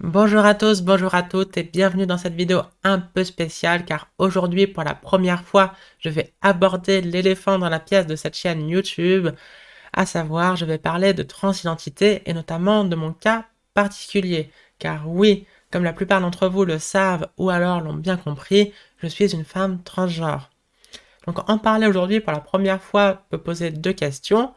Bonjour à tous, bonjour à toutes et bienvenue dans cette vidéo un peu spéciale car aujourd'hui pour la première fois je vais aborder l'éléphant dans la pièce de cette chaîne YouTube, à savoir je vais parler de transidentité et notamment de mon cas particulier. Car oui, comme la plupart d'entre vous le savent ou alors l'ont bien compris, je suis une femme transgenre. Donc en parler aujourd'hui pour la première fois peut poser deux questions.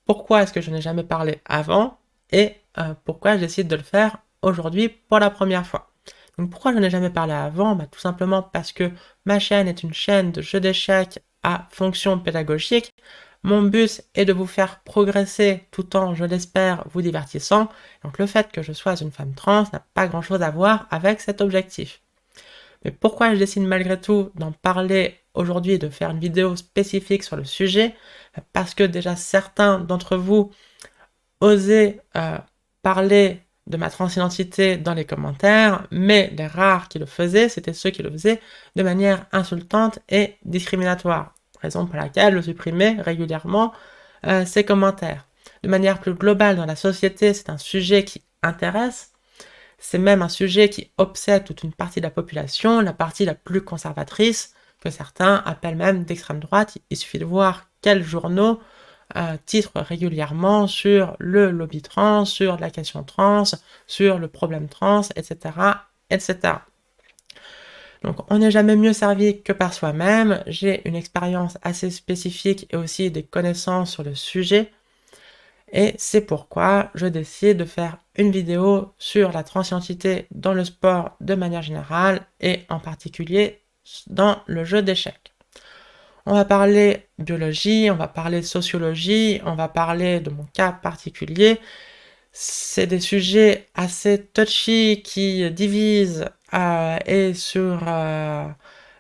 Pourquoi est-ce que je n'ai jamais parlé avant et pourquoi je décide de le faire aujourd'hui pour la première fois. Donc pourquoi je n'ai jamais parlé avant? Tout simplement parce que ma chaîne est une chaîne de jeux d'échecs à fonction pédagogique. Mon but est de vous faire progresser tout en, je l'espère, vous divertissant. Donc le fait que je sois une femme trans n'a pas grand-chose à voir avec cet objectif. Mais pourquoi je décide malgré tout d'en parler aujourd'hui et de faire une vidéo spécifique sur le sujet? Parce que déjà certains d'entre vous osaient parler de ma transidentité dans les commentaires, mais les rares qui le faisaient, c'était ceux qui le faisaient de manière insultante et discriminatoire. Raison pour laquelle je supprimais régulièrement ces commentaires. De manière plus globale dans la société, c'est un sujet qui intéresse, c'est même un sujet qui obsède toute une partie de la population, la partie la plus conservatrice, que certains appellent même d'extrême droite. Il suffit de voir quels journaux titrent régulièrement sur le lobby trans, sur la question trans, sur le problème trans, etc., etc. Donc on n'est jamais mieux servi que par soi-même. J'ai une expérience assez spécifique et aussi des connaissances sur le sujet. Et c'est pourquoi je décide de faire une vidéo sur la transidentité dans le sport de manière générale et en particulier dans le jeu d'échecs. On va parler biologie, on va parler sociologie, on va parler de mon cas particulier. C'est des sujets assez touchy qui divisent et sur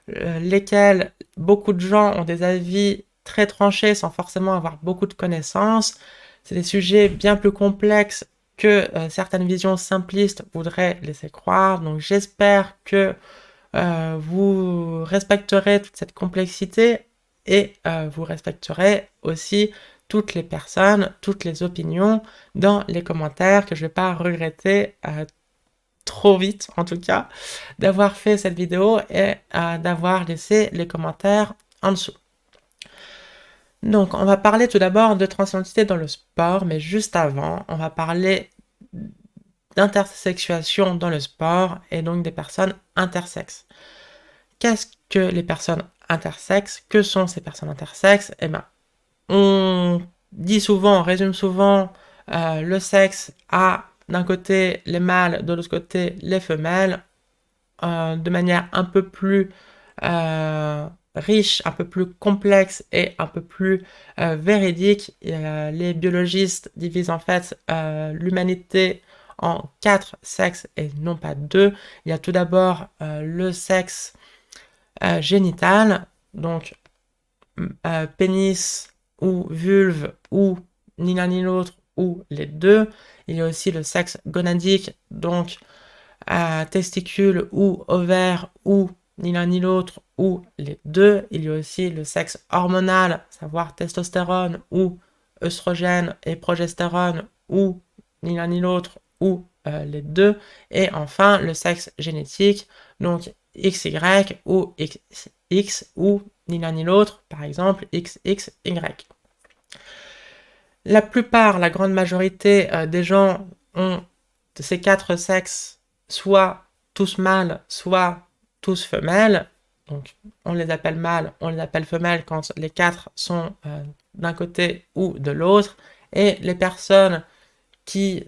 lesquels beaucoup de gens ont des avis très tranchés sans forcément avoir beaucoup de connaissances. C'est des sujets bien plus complexes que certaines visions simplistes voudraient laisser croire. Donc j'espère que vous respecterez toute cette complexité et vous respecterez aussi toutes les personnes, toutes les opinions dans les commentaires, que je ne vais pas regretter trop vite en tout cas d'avoir fait cette vidéo et d'avoir laissé les commentaires en dessous. Donc on va parler tout d'abord de transidentité dans le sport, mais juste avant, on va parler d'intersexuation dans le sport et donc des personnes intersexes. Qu'est-ce que les personnes intersexes? Que sont ces personnes intersexes? Eh bien, on dit souvent, on résume souvent le sexe à d'un côté les mâles, de l'autre côté les femelles, de manière un peu plus riche, un peu plus complexe et un peu plus véridique. Les biologistes divisent en fait l'humanité en 4 sexes et non pas 2. Il y a tout d'abord le sexe génital, donc pénis ou vulve ou ni l'un ni l'autre ou les deux. Il y a aussi le sexe gonadique, donc testicules ou ovaires ou ni l'un ni l'autre ou les deux. Il y a aussi le sexe hormonal, savoir testostérone ou œstrogène et progestérone ou ni l'un ni l'autre ou les deux. Et enfin le sexe génétique, donc XY ou XX ou ni l'un ni l'autre, par exemple XXY. La plupart, la grande majorité des gens ont de ces 4 sexes, soit tous mâles, soit tous femelles. Donc on les appelle mâles, on les appelle femelles quand les 4 sont d'un côté ou de l'autre. Et les personnes qui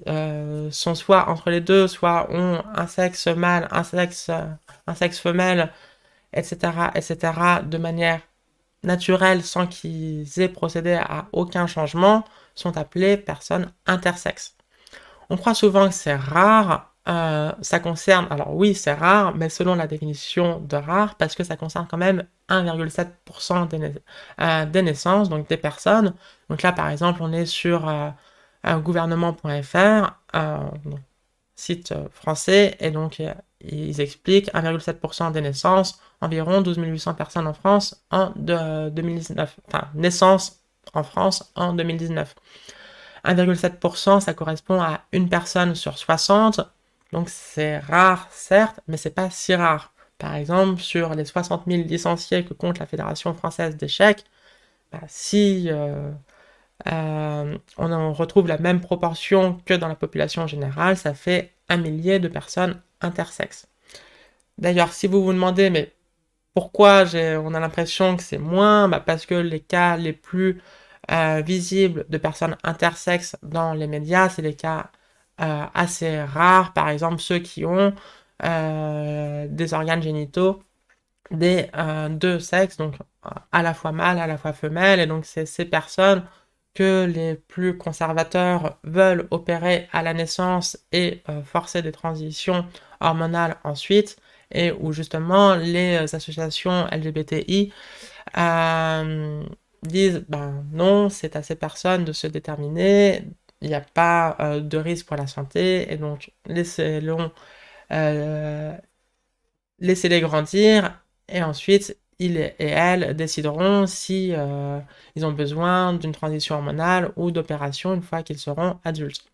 sont soit entre les deux, soit ont un sexe mâle, un sexe femelle, etc., etc., de manière naturelle sans qu'ils aient procédé à aucun changement, sont appelées personnes intersexes. On croit souvent que c'est rare, ça concerne, alors oui c'est rare, mais selon la définition de rare, parce que ça concerne quand même 1,7% des naissances, donc des personnes. Donc là par exemple on est sur gouvernement.fr, site français, et donc ils expliquent 1,7% des naissances, environ 12 800 personnes en France en 2019, enfin naissances en France en 2019. 1,7%, ça correspond à une personne sur 60, Donc c'est rare, certes, mais c'est pas si rare. Par exemple, sur les 60 000 licenciés que compte la Fédération française d'échecs, bah, si on en retrouve la même proportion que dans la population générale, ça fait 1 millier de personnes intersexes. D'ailleurs, si vous vous demandez, mais pourquoi on a l'impression que c'est moins, bah parce que les cas les plus visibles de personnes intersexes dans les médias, c'est des cas assez rares, par exemple ceux qui ont des organes génitaux des deux sexes, donc à la fois mâle, à la fois femelle, et donc c'est ces personnes que les plus conservateurs veulent opérer à la naissance et forcer des transitions hormonales ensuite, et où justement les associations LGBTI disent ben non, c'est à ces personnes de se déterminer, il n'y a pas de risque pour la santé, et donc euh, laissez-les grandir, et ensuite ils et elles décideront si ils ont besoin d'une transition hormonale ou d'opération une fois qu'ils seront adultes.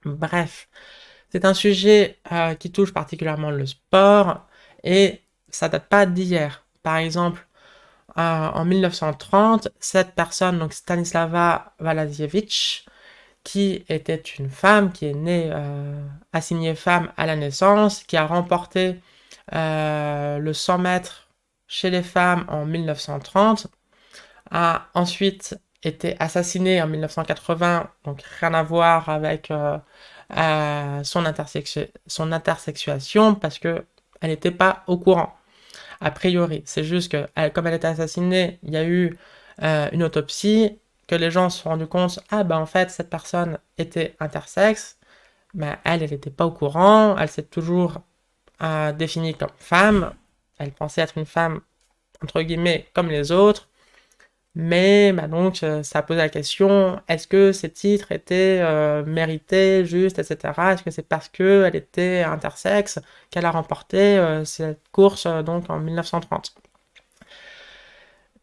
Bref, c'est un sujet qui touche particulièrement le sport, et ça date pas d'hier. Par exemple, en 1930, cette personne, donc Stanislava Valazievich, qui était une femme, qui est née assignée femme à la naissance, qui a remporté le 100 mètres chez les femmes en 1930, a ensuite été assassinée en 1980, donc rien à voir avec son intersexuation, parce que elle n'était pas au courant, a priori. C'est juste que, comme elle était assassinée, il y a eu une autopsie, que les gens se sont rendus compte, ah ben en fait, cette personne était intersexe, mais elle n'était pas au courant, elle s'est toujours définie comme femme, elle pensait être une femme, entre guillemets, comme les autres, mais bah donc ça pose la question, est-ce que ces titres étaient mérités, justes, etc. Est-ce que c'est parce qu'elle était intersexe qu'elle a remporté cette course donc en 1930?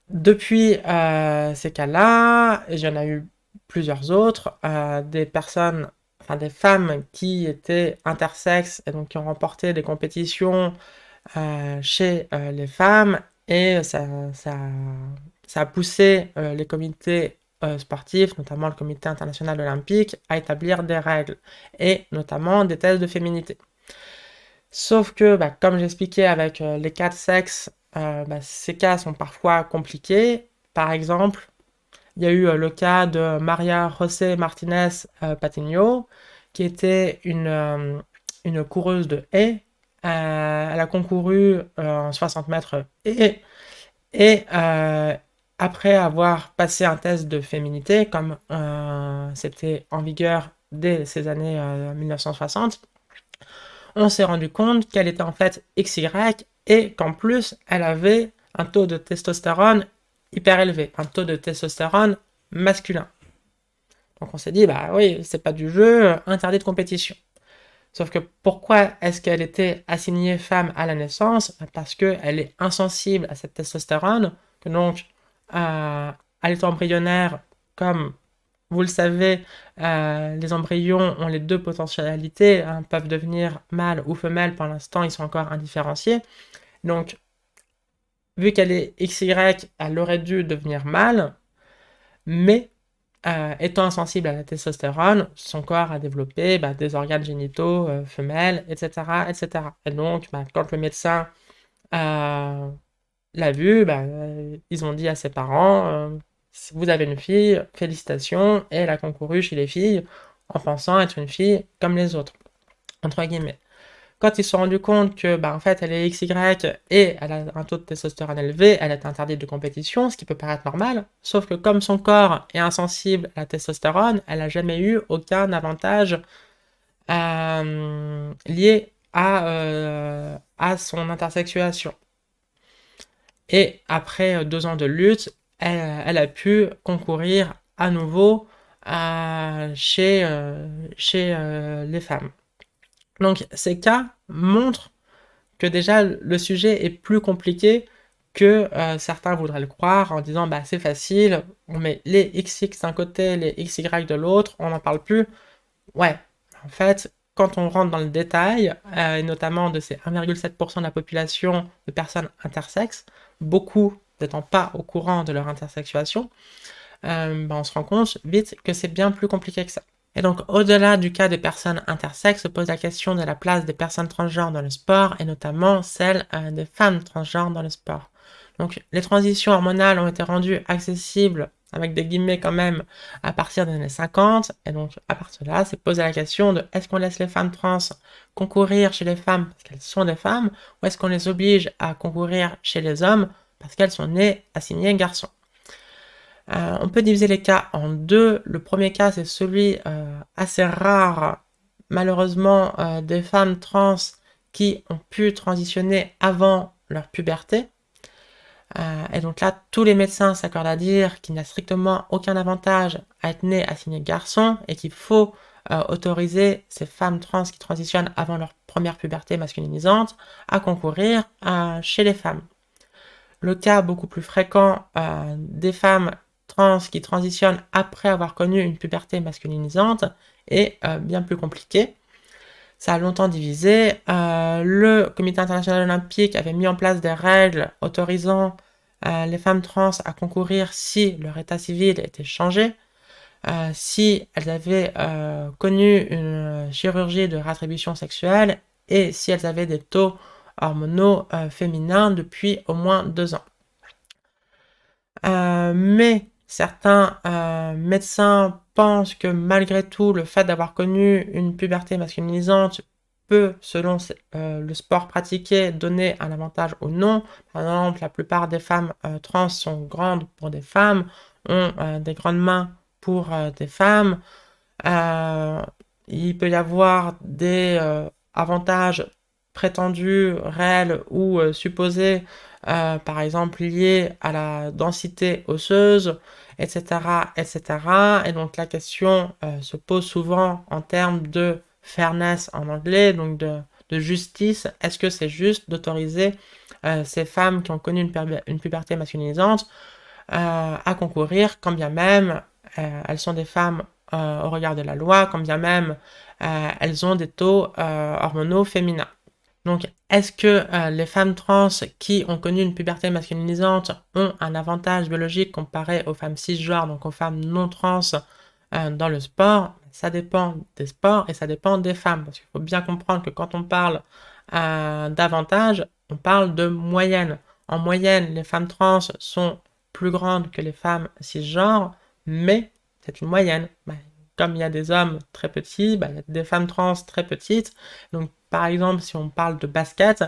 Depuis ces cas-là, il y en a eu plusieurs autres, des personnes, enfin des femmes qui étaient intersexes et donc qui ont remporté des compétitions chez les femmes, et ça a poussé les comités sportifs, notamment le Comité international olympique, à établir des règles, et notamment des tests de féminité. Sauf que, bah, comme j'expliquais avec les cas de sexe, bah, ces cas sont parfois compliqués. Par exemple, il y a eu le cas de Maria José Martinez Patiño, qui était une coureuse de haies. Elle a concouru en 60 mètres et après avoir passé un test de féminité, comme c'était en vigueur dès ces années 1960, on s'est rendu compte qu'elle était en fait XY, et qu'en plus elle avait un taux de testostérone hyper élevé, un taux de testostérone masculin. Donc on s'est dit, bah oui, c'est pas du jeu, interdit de compétition. Sauf que pourquoi est-ce qu'elle était assignée femme à la naissance? Parce qu'elle est insensible à cette testostérone, que donc à l'état embryonnaire, comme vous le savez, les embryons ont les deux potentialités, hein, peuvent devenir mâle ou femelle, pour l'instant ils sont encore indifférenciés. Donc, vu qu'elle est XY, elle aurait dû devenir mâle, mais étant insensible à la testostérone, son corps a développé bah, des organes génitaux femelles, etc., etc. Et donc, bah, quand le médecin l'a vue, bah, ils ont dit à ses parents, vous avez une fille, félicitations, et elle a concouru chez les filles en pensant être une fille comme les autres, entre guillemets. Quand ils se sont rendus compte que, bah, en fait, elle est XY et elle a un taux de testostérone élevé, elle est interdite de compétition, ce qui peut paraître normal, sauf que comme son corps est insensible à la testostérone, elle n'a jamais eu aucun avantage lié à son intersexuation. Et après 2 ans de lutte, elle a pu concourir à nouveau chez les femmes. Donc ces cas montrent que déjà le sujet est plus compliqué que certains voudraient le croire, en disant bah c'est facile, on met les XX d'un côté, les XY de l'autre, on n'en parle plus. Ouais, en fait, quand on rentre dans le détail, et notamment de ces 1,7% de la population de personnes intersexes, beaucoup n'étant pas au courant de leur intersexuation, on se rend compte vite que c'est bien plus compliqué que ça. Et donc, au-delà du cas des personnes intersexes, se pose la question de la place des personnes transgenres dans le sport, et notamment celle des femmes transgenres dans le sport. Donc, les transitions hormonales ont été rendues accessibles, avec des guillemets quand même, à partir des années 50, et donc, à partir de là, c'est posé la question de est-ce qu'on laisse les femmes trans concourir chez les femmes parce qu'elles sont des femmes, ou est-ce qu'on les oblige à concourir chez les hommes parce qu'elles sont nées assignées garçons. On peut diviser les cas en deux. Le premier cas, c'est celui assez rare, malheureusement, des femmes trans qui ont pu transitionner avant leur puberté. Et donc là, tous les médecins s'accordent à dire qu'il n'y a strictement aucun avantage à être né assigné garçon et qu'il faut autoriser ces femmes trans qui transitionnent avant leur première puberté masculinisante à concourir chez les femmes. Le cas beaucoup plus fréquent des femmes trans qui transitionnent après avoir connu une puberté masculinisante est bien plus compliqué. Ça a longtemps divisé. Le Comité international olympique avait mis en place des règles autorisant les femmes trans à concourir si leur état civil était changé, si elles avaient connu une chirurgie de réattribution sexuelle et si elles avaient des taux hormonaux féminins depuis au moins 2 ans. Mais certains médecins pensent que malgré tout, le fait d'avoir connu une puberté masculinisante peut, selon le sport pratiqué, donner un avantage ou non. Par exemple, la plupart des femmes trans sont grandes pour des femmes, ont des grandes mains pour des femmes. Il peut y avoir des avantages prétendus, réels ou supposés, par exemple liés à la densité osseuse, etc., etc. Et donc la question se pose souvent en termes de fairness en anglais, donc de justice. Est-ce que c'est juste d'autoriser ces femmes qui ont connu une puberté masculinisante à concourir, quand bien même elles sont des femmes au regard de la loi, quand bien même elles ont des taux hormonaux féminins. Donc, est-ce que les femmes trans qui ont connu une puberté masculinisante ont un avantage biologique comparé aux femmes cisgenres, donc aux femmes non trans dans le sport? Ça dépend des sports et ça dépend des femmes. Parce qu'il faut bien comprendre que quand on parle d'avantage, on parle de moyenne. En moyenne, les femmes trans sont plus grandes que les femmes cisgenres, mais c'est une moyenne. Comme il y a des hommes très petits, il y a des femmes trans très petites. Donc, par exemple, si on parle de basket,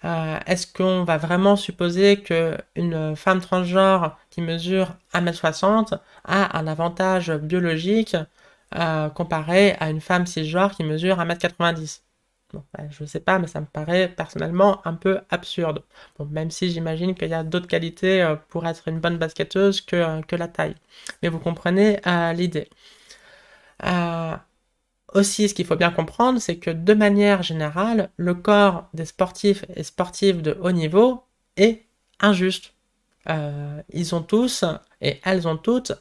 est-ce qu'on va vraiment supposer qu'une femme transgenre qui mesure 1m60 a un avantage biologique comparé à une femme cisgenre qui mesure 1m90? Bon, je ne sais pas, mais ça me paraît personnellement un peu absurde. Bon, même si j'imagine qu'il y a d'autres qualités pour être une bonne basketteuse que la taille. Mais vous comprenez l'idée. Aussi, ce qu'il faut bien comprendre, c'est que de manière générale, le corps des sportifs et sportives de haut niveau est injuste. Ils ont tous, et elles ont toutes,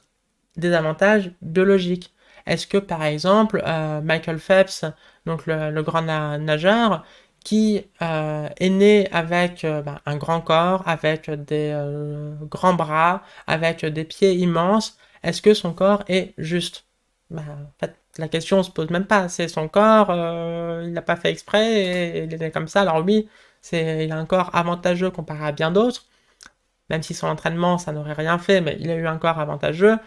des avantages biologiques. Est-ce que, par exemple, Michael Phelps, donc le grand nageur, qui est né avec un grand corps, avec des grands bras, avec des pieds immenses, est-ce que son corps est juste? En fait, la question se pose même pas. C'est son corps, il l'a pas fait exprès et il est comme ça. Alors oui, il a un corps avantageux comparé à bien d'autres, même si son entraînement, ça n'aurait rien fait, mais il a eu un corps avantageux.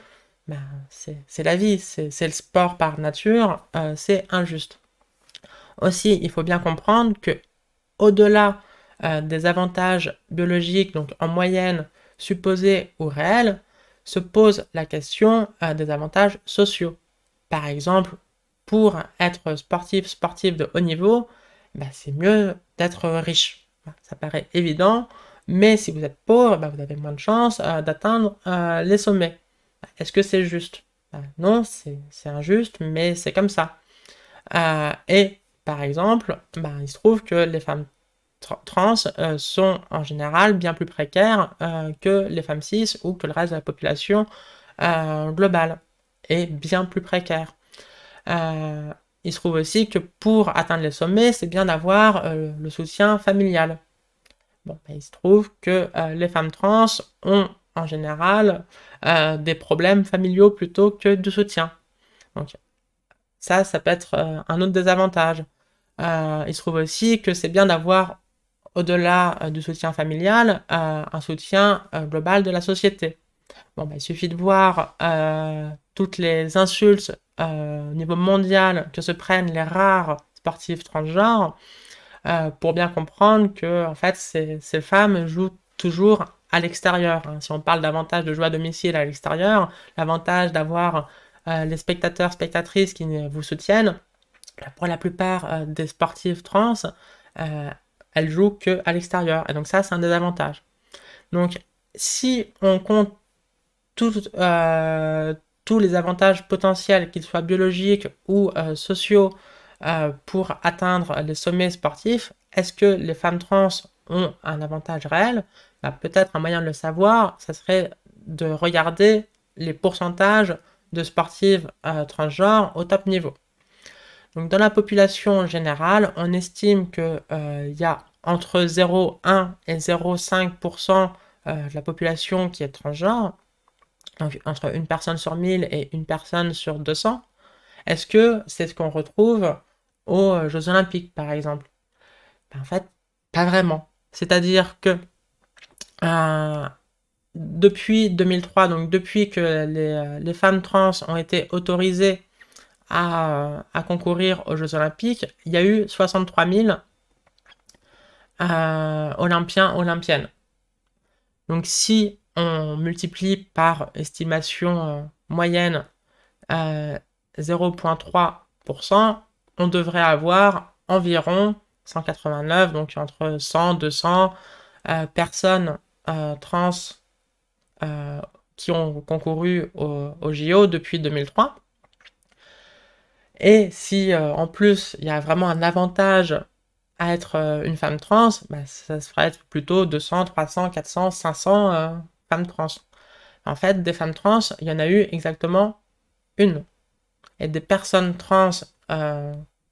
C'est la vie, c'est le sport par nature, c'est injuste. Aussi, il faut bien comprendre que au-delà des avantages biologiques, donc en moyenne supposés ou réels, se pose la question des avantages sociaux. Par exemple, pour être sportif de haut niveau, c'est mieux d'être riche. Ça paraît évident, mais si vous êtes pauvre, vous avez moins de chances d'atteindre les sommets. Est-ce que c'est juste? Non, c'est injuste, mais c'est comme ça. Et par exemple, il se trouve que les femmes trans sont en général bien plus précaires que les femmes cis ou que le reste de la population globale, et bien plus précaires. il se trouve aussi que pour atteindre les sommets, c'est bien d'avoir le soutien familial. Bon, ben, il se trouve que les femmes trans ont en général des problèmes familiaux plutôt que de soutien. Donc ça peut être un autre désavantage. Il se trouve aussi que c'est bien d'avoir, au-delà du soutien familial, un soutien global de la société. Bon, bah, il suffit de voir toutes les insultes au niveau mondial que se prennent les rares sportifs transgenres pour bien comprendre que en fait, ces femmes jouent toujours à l'extérieur. Hein. Si on parle davantage de jouer à domicile à l'extérieur, l'avantage d'avoir les spectateurs, spectatrices qui vous soutiennent, pour la plupart des sportifs trans, euh, elles jouent que à l'extérieur. Et donc ça, c'est un désavantage. Donc, si on compte tous les avantages potentiels, qu'ils soient biologiques ou sociaux, pour atteindre les sommets sportifs, est-ce que les femmes trans ont un avantage réel? Bah, peut-être un moyen de le savoir, ça serait de regarder les pourcentages de sportives transgenres au top niveau. Donc dans la population générale, on estime qu'il y a entre 0,1 et 0,5% de la population qui est transgenre, donc entre une personne sur 1000 et une personne sur 200. Est-ce que c'est ce qu'on retrouve aux Jeux Olympiques, par exemple? Ben, en fait, pas vraiment. C'est-à-dire que euh, depuis 2003, donc depuis que les femmes trans ont été autorisées à concourir aux Jeux Olympiques, il y a eu 63 000 Olympiens, Olympiennes. Donc si on multiplie par estimation moyenne 0,3%, on devrait avoir environ 189, donc entre 100 200 personnes trans qui ont concouru au JO depuis 2003. Et si en plus il y a vraiment un avantage à être une femme trans, bah, ça se ferait être plutôt 200, 300, 400, 500 femmes trans. En fait, des femmes trans, il y en a eu exactement une. Et des personnes trans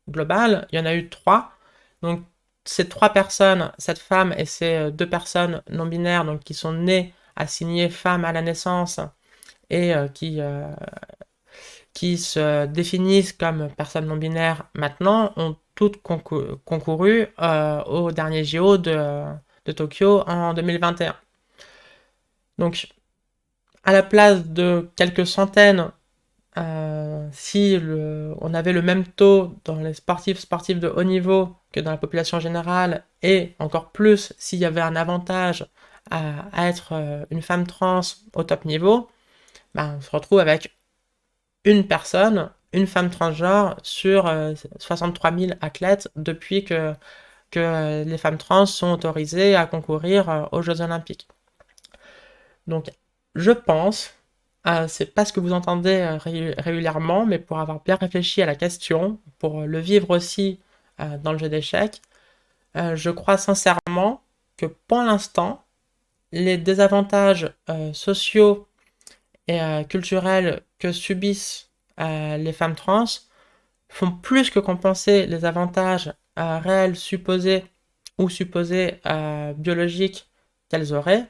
globales, il y en a eu 3. Donc ces 3 personnes, cette femme et ces 2 personnes non binaires, donc qui sont nées assignées femmes à la naissance et qui se définissent comme personnes non binaires maintenant, ont toutes concouru au dernier JO de Tokyo en 2021. Donc, à la place de quelques centaines, si on avait le même taux dans les sportifs de haut niveau que dans la population générale, et encore plus s'il y avait un avantage à être une femme trans au top niveau, ben, on se retrouve avec une personne, une femme transgenre sur 63 000 athlètes depuis que les femmes trans sont autorisées à concourir aux Jeux Olympiques. Donc, je pense, c'est pas ce que vous entendez régulièrement, mais pour avoir bien réfléchi à la question, pour le vivre aussi dans le jeu d'échecs, je crois sincèrement que pour l'instant, les désavantages sociaux et culturels que subissent les femmes trans font plus que compenser les avantages réels supposés ou supposés biologiques qu'elles auraient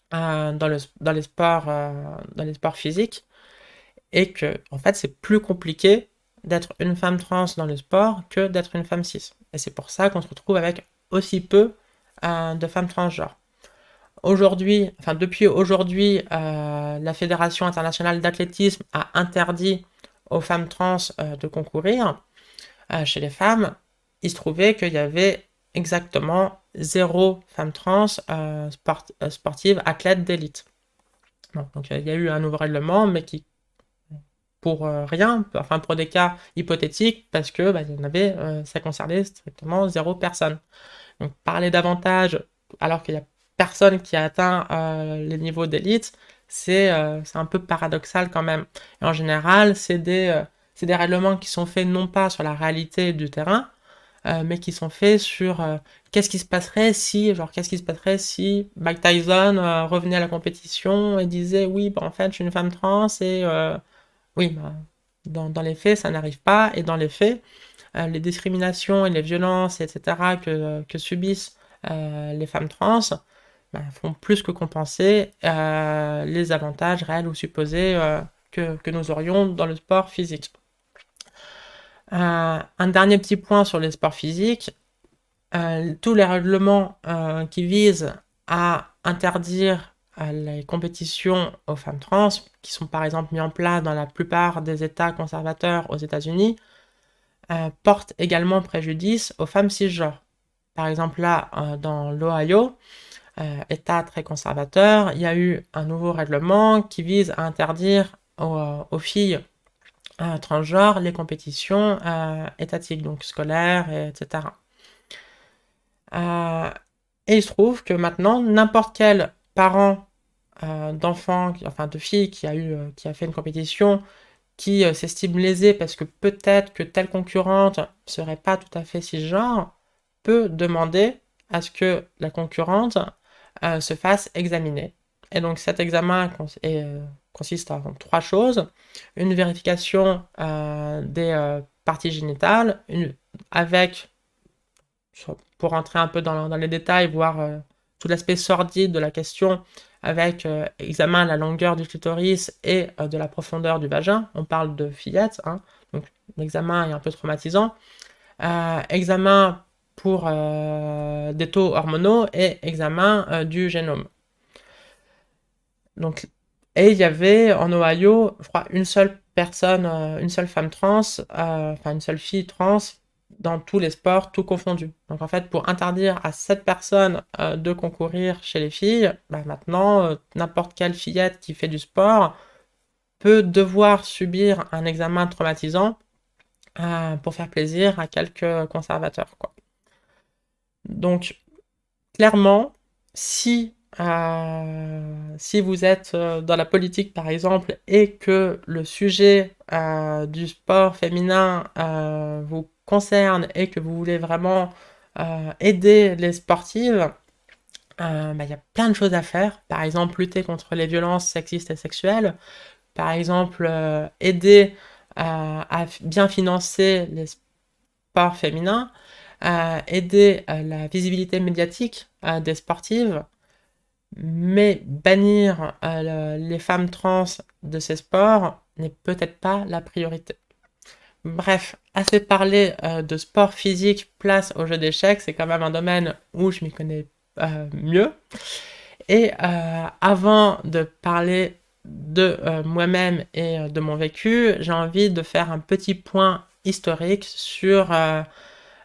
dans les sports physiques, et que en fait c'est plus compliqué d'être une femme trans dans le sport que d'être une femme cis. Et c'est pour ça qu'on se retrouve avec aussi peu de femmes transgenres. Aujourd'hui, enfin depuis aujourd'hui, la Fédération internationale d'athlétisme a interdit aux femmes trans de concourir chez les femmes. Il se trouvait qu'il y avait exactement 0 femme trans sportive athlète d'élite. Donc il y a eu un nouveau règlement, mais qui pour rien, enfin pour des cas hypothétiques, parce que bah, il y en avait, ça concernait strictement 0 personne. Donc parler davantage alors qu'il y a personne qui a atteint les niveaux d'élite, c'est un peu paradoxal quand même. Et en général, c'est des règlements qui sont faits non pas sur la réalité du terrain, mais qui sont faits sur qu'est-ce qui se passerait si, Mike Tyson revenait à la compétition et disait oui, bah, en fait, je suis une femme trans et oui, bah, dans les faits, ça n'arrive pas, et dans les faits, les discriminations et les violences, etc., que subissent les femmes trans font plus que compenser les avantages réels ou supposés que nous aurions dans le sport physique. Un dernier petit point sur les sports physiques, tous les règlements qui visent à interdire les compétitions aux femmes trans, qui sont par exemple mis en place dans la plupart des États conservateurs aux États-Unis, portent également préjudice aux femmes cisgenres. Par exemple, là, dans l'Ohio, État très conservateur, il y a eu un nouveau règlement qui vise à interdire aux filles transgenres les compétitions étatiques, donc scolaires, etc. Et il se trouve que maintenant, n'importe quel parent d'enfant, enfin de fille qui a fait une compétition, qui s'estime lésé parce que peut-être que telle concurrente serait pas tout à fait cisgenre, peut demander à ce que la concurrente se fasse examiner. Et donc cet examen consiste en trois choses. Une vérification des parties génitales, avec, pour rentrer un peu dans les détails, voir tout l'aspect sordide de la question, avec examen de la longueur du clitoris et de la profondeur du vagin. On parle de fillette, hein, donc l'examen est un peu traumatisant. Examen pour des taux hormonaux et examen du génome. Donc, et il y avait en Ohio, je crois, une seule personne, une seule femme trans, enfin une seule fille trans dans tous les sports, tout confondu. Donc en fait, pour interdire à cette personne de concourir chez les filles, maintenant, n'importe quelle fillette qui fait du sport peut devoir subir un examen traumatisant pour faire plaisir à quelques conservateurs, quoi. Donc, clairement, si vous êtes dans la politique, par exemple, et que le sujet du sport féminin vous concerne et que vous voulez vraiment aider les sportives, il y a plein de choses à faire. Par exemple, lutter contre les violences sexistes et sexuelles. Par exemple, aider à bien financer les sports féminins. Aider la visibilité médiatique des sportives, mais bannir les femmes trans de ces sports n'est peut-être pas la priorité. Bref, assez parlé de sport physique, place au jeu d'échecs, c'est quand même un domaine où je m'y connais mieux. Et avant de parler de moi-même et de mon vécu, j'ai envie de faire un petit point historique sur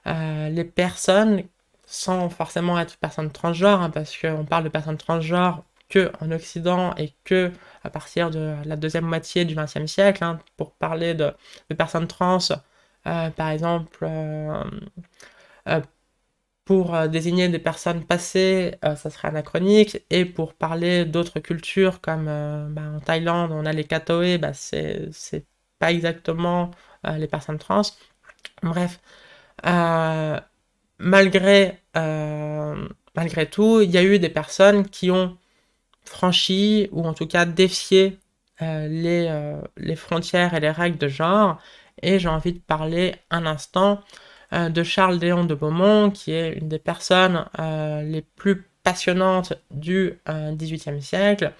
les personnes, sans forcément être personnes transgenres, hein, parce qu'on parle de personnes transgenres que en Occident et que à partir de la deuxième moitié du XXe siècle, hein, pour parler de personnes trans, par exemple, euh, pour désigner des personnes passées, ça serait anachronique, et pour parler d'autres cultures, comme en Thaïlande, on a les Katoe, c'est pas exactement les personnes trans. Bref, euh, malgré tout, il y a eu des personnes qui ont franchi, ou en tout cas défié les frontières et les règles de genre. Et j'ai envie de parler un instant de Charles-Léon de Beaumont, qui est une des personnes les plus passionnantes du XVIIIe siècle.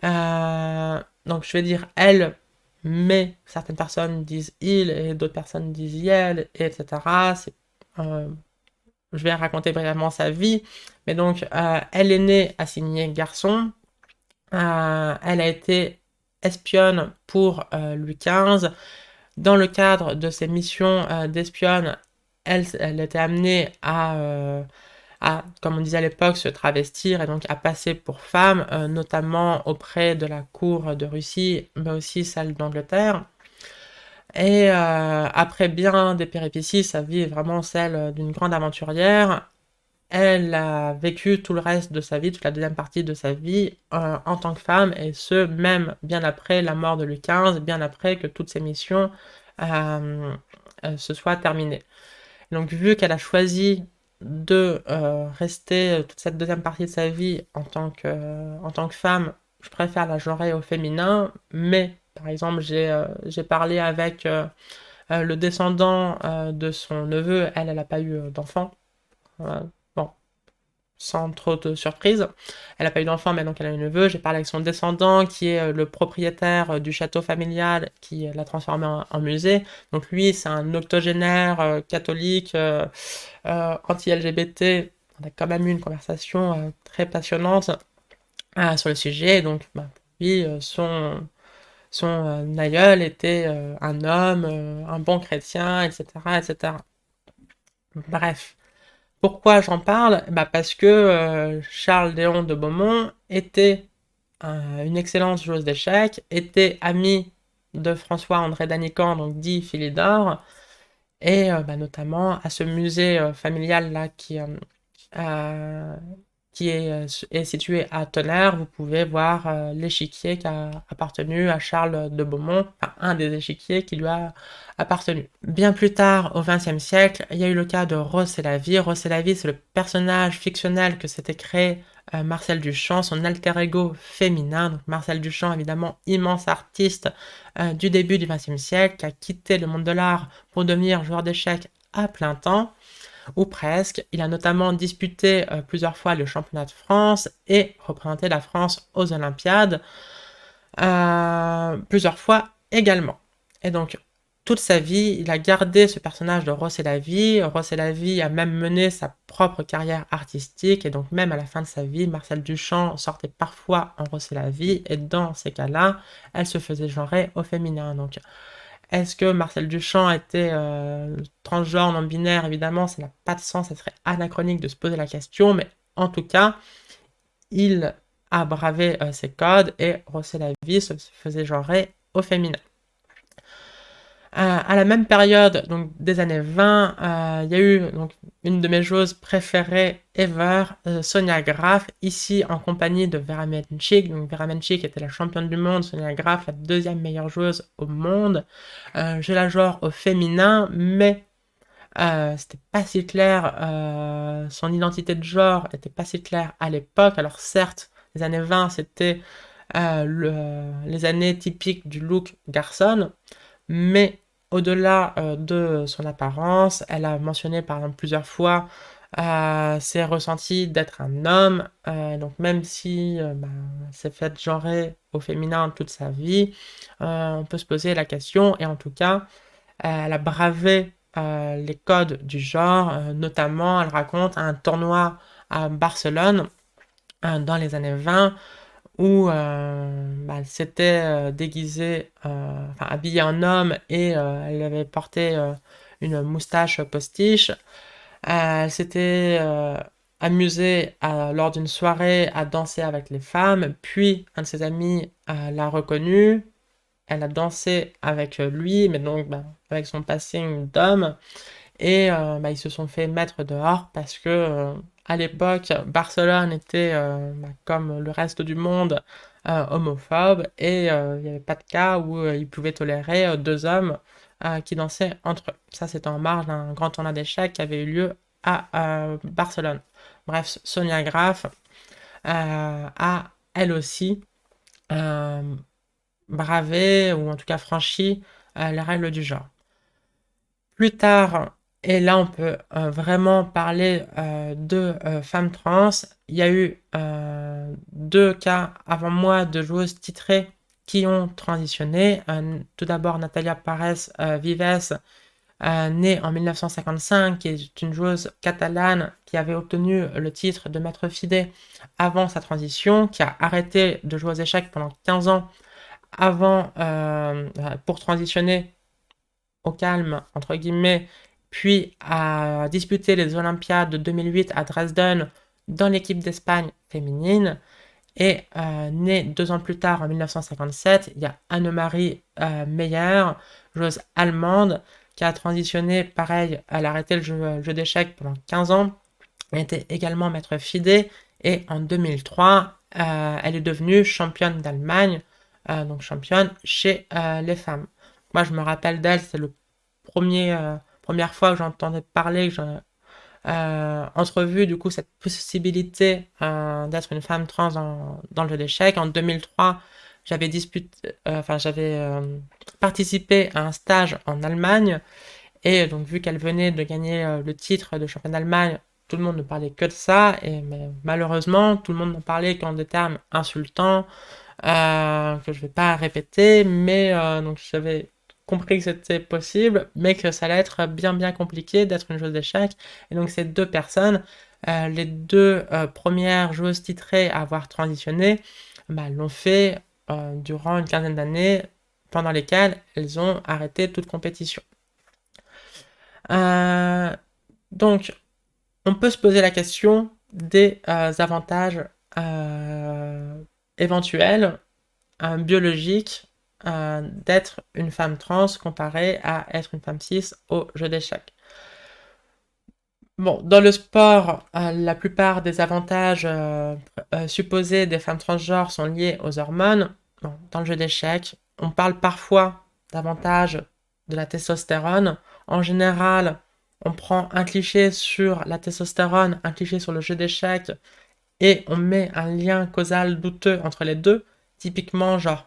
Donc je vais dire elle, mais certaines personnes disent il et d'autres personnes disent elle, etc. Je vais raconter brièvement sa vie. Mais donc, elle est née assignée garçon. Elle a été espionne pour Louis XV. Dans le cadre de ses missions d'espionne, elle était amenée comme on disait à l'époque, se travestir et donc à passer pour femme, notamment auprès de la cour de Russie, mais aussi celle d'Angleterre. Et après bien des péripéties, sa vie est vraiment celle d'une grande aventurière. Elle a vécu tout le reste de sa vie, toute la deuxième partie de sa vie, en tant que femme, et ce, même bien après la mort de Louis XV, bien après que toutes ses missions se soient terminées. Donc, vu qu'elle a choisi de rester toute cette deuxième partie de sa vie en tant que femme, je préfère la genrer au féminin, mais Par exemple, j'ai parlé avec le descendant de son neveu. Elle n'a pas eu d'enfant. Bon, sans trop de surprise. Elle n'a pas eu d'enfant, mais donc elle a eu un neveu. J'ai parlé avec son descendant, qui est le propriétaire du château familial, qui l'a transformé en musée. Donc lui, c'est un octogénaire catholique, anti-LGBT. On a quand même eu une conversation très passionnante sur le sujet. Donc, bah, pour lui, son aïeul était un homme, un bon chrétien, etc., etc. Bref. Pourquoi j'en parle? Bah parce que Charles-Léon de Beaumont était une excellente joueuse d'échecs, était ami de François-André d'Anican, donc dit Philidor, et bah, notamment à ce musée familial là euh, est situé à Tonnerre. Vous pouvez voir l'échiquier qui a appartenu à Charles de Beaumont, enfin un des échiquiers qui lui a appartenu. Bien plus tard, au XXe siècle, il y a eu le cas de Rosselavie. Rosselavie, c'est le personnage fictionnel que s'était créé Marcel Duchamp, son alter ego féminin. Donc Marcel Duchamp, évidemment, immense artiste du début du XXe siècle, qui a quitté le monde de l'art pour devenir joueur d'échecs à plein temps, ou presque. Il a notamment disputé plusieurs fois le championnat de France et représenté la France aux Olympiades plusieurs fois également. Et donc, toute sa vie, il a gardé ce personnage de Rosselavie. Rosselavie a même mené sa propre carrière artistique, et donc même à la fin de sa vie, Marcel Duchamp sortait parfois en Rosselavie, et dans ces cas-là, elle se faisait genrer au féminin. Donc, est-ce que Marcel Duchamp était transgenre, non-binaire? Évidemment, ça n'a pas de sens, ça serait anachronique de se poser la question, mais en tout cas, il a bravé ses codes et Rosselavie se faisait genrer au féminin. À la même période, donc des années 20, il y a eu donc, une de mes joueuses préférées ever, Sonia Graf, ici en compagnie de Vera Menchik. Donc Vera Menchik était la championne du monde, Sonia Graf la deuxième meilleure joueuse au monde. Je la joue au féminin, mais c'était pas si clair, son identité de genre était pas si claire à l'époque. Alors certes, les années 20, c'était les années typiques du look garçon, mais au-delà de son apparence, elle a mentionné par exemple plusieurs fois ses ressentis d'être un homme. Donc même si bah, s'est fait genrer au féminin toute sa vie, on peut se poser la question, et en tout cas, elle a bravé les codes du genre. Notamment, elle raconte un tournoi à Barcelone dans les années 20 où bah, elle s'était déguisée, enfin habillée en homme, et elle avait porté une moustache postiche. Elle s'était amusée lors d'une soirée à danser avec les femmes, puis un de ses amis l'a reconnue. Elle a dansé avec lui, mais donc bah, avec son passing d'homme, et bah, ils se sont fait mettre dehors parce que à l'époque, Barcelone était, bah, comme le reste du monde, homophobe, et il n'y avait pas de cas où ils pouvaient tolérer deux hommes qui dansaient entre eux. Ça, c'était en marge d'un grand tournoi d'échecs qui avait eu lieu à Barcelone. Bref, Sonia Graf a elle aussi euh, bravé, ou en tout cas franchi, les règles du genre. Plus tard, et là on peut vraiment parler de femmes trans, il y a eu deux cas avant moi de joueuses titrées qui ont transitionné. Tout d'abord Natalia Pérez Vives, née en 1955, qui est une joueuse catalane qui avait obtenu le titre de maître FIDE avant sa transition, qui a arrêté de jouer aux échecs pendant 15 ans avant, pour transitionner au calme, entre guillemets, puis a disputé les Olympiades de 2008 à Dresden dans l'équipe d'Espagne féminine. Et née 2 ans plus tard, en 1957, il y a Annemarie Meyer, joueuse allemande, qui a transitionné, pareil, elle a arrêté le jeu d'échecs pendant 15 ans. Elle était également maître FIDE, et en 2003, elle est devenue championne d'Allemagne, donc championne chez les femmes. Moi, je me rappelle d'elle, c'est le première fois que j'entendais parler, que j'ai entrevu du coup cette possibilité d'être une femme trans dans le jeu d'échecs. En 2003, j'avais participé à un stage en Allemagne, et donc vu qu'elle venait de gagner le titre de championne d'Allemagne, tout le monde ne parlait que de ça, et mais malheureusement, tout le monde n'en parlait qu'en des termes insultants, que je vais pas répéter, mais donc j'avais compris que c'était possible, mais que ça allait être bien bien compliqué d'être une joueuse d'échecs. Et donc ces deux personnes, les deux premières joueuses titrées à avoir transitionné, bah, l'ont fait durant une quinzaine d'années, pendant lesquelles elles ont arrêté toute compétition. Euh, donc, on peut se poser la question des avantages éventuels biologique d'être une femme trans comparée à être une femme cis au jeu d'échecs. Bon, dans le sport, la plupart des avantages supposés des femmes transgenres sont liés aux hormones. Bon, dans le jeu d'échecs, on parle parfois davantage de la testostérone. En général, on prend un cliché sur la testostérone, un cliché sur le jeu d'échecs, et on met un lien causal douteux entre les deux. Typiquement, genre,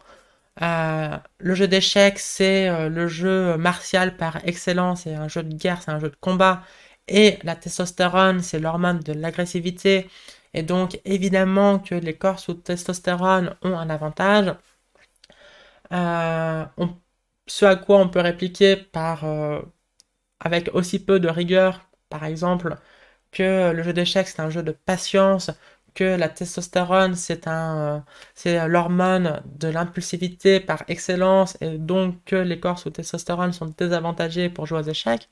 le jeu d'échecs, c'est le jeu martial par excellence, c'est un jeu de guerre, c'est un jeu de combat. Et la testostérone, c'est l'hormone de l'agressivité. Et donc, évidemment que les corps sous testostérone ont un avantage. Euh, on- Ce à quoi on peut répliquer avec aussi peu de rigueur, par exemple, que le jeu d'échecs c'est un jeu de patience, que la testostérone c'est l'hormone de l'impulsivité par excellence, et donc que les corps sous testostérone sont désavantagés pour jouer aux échecs.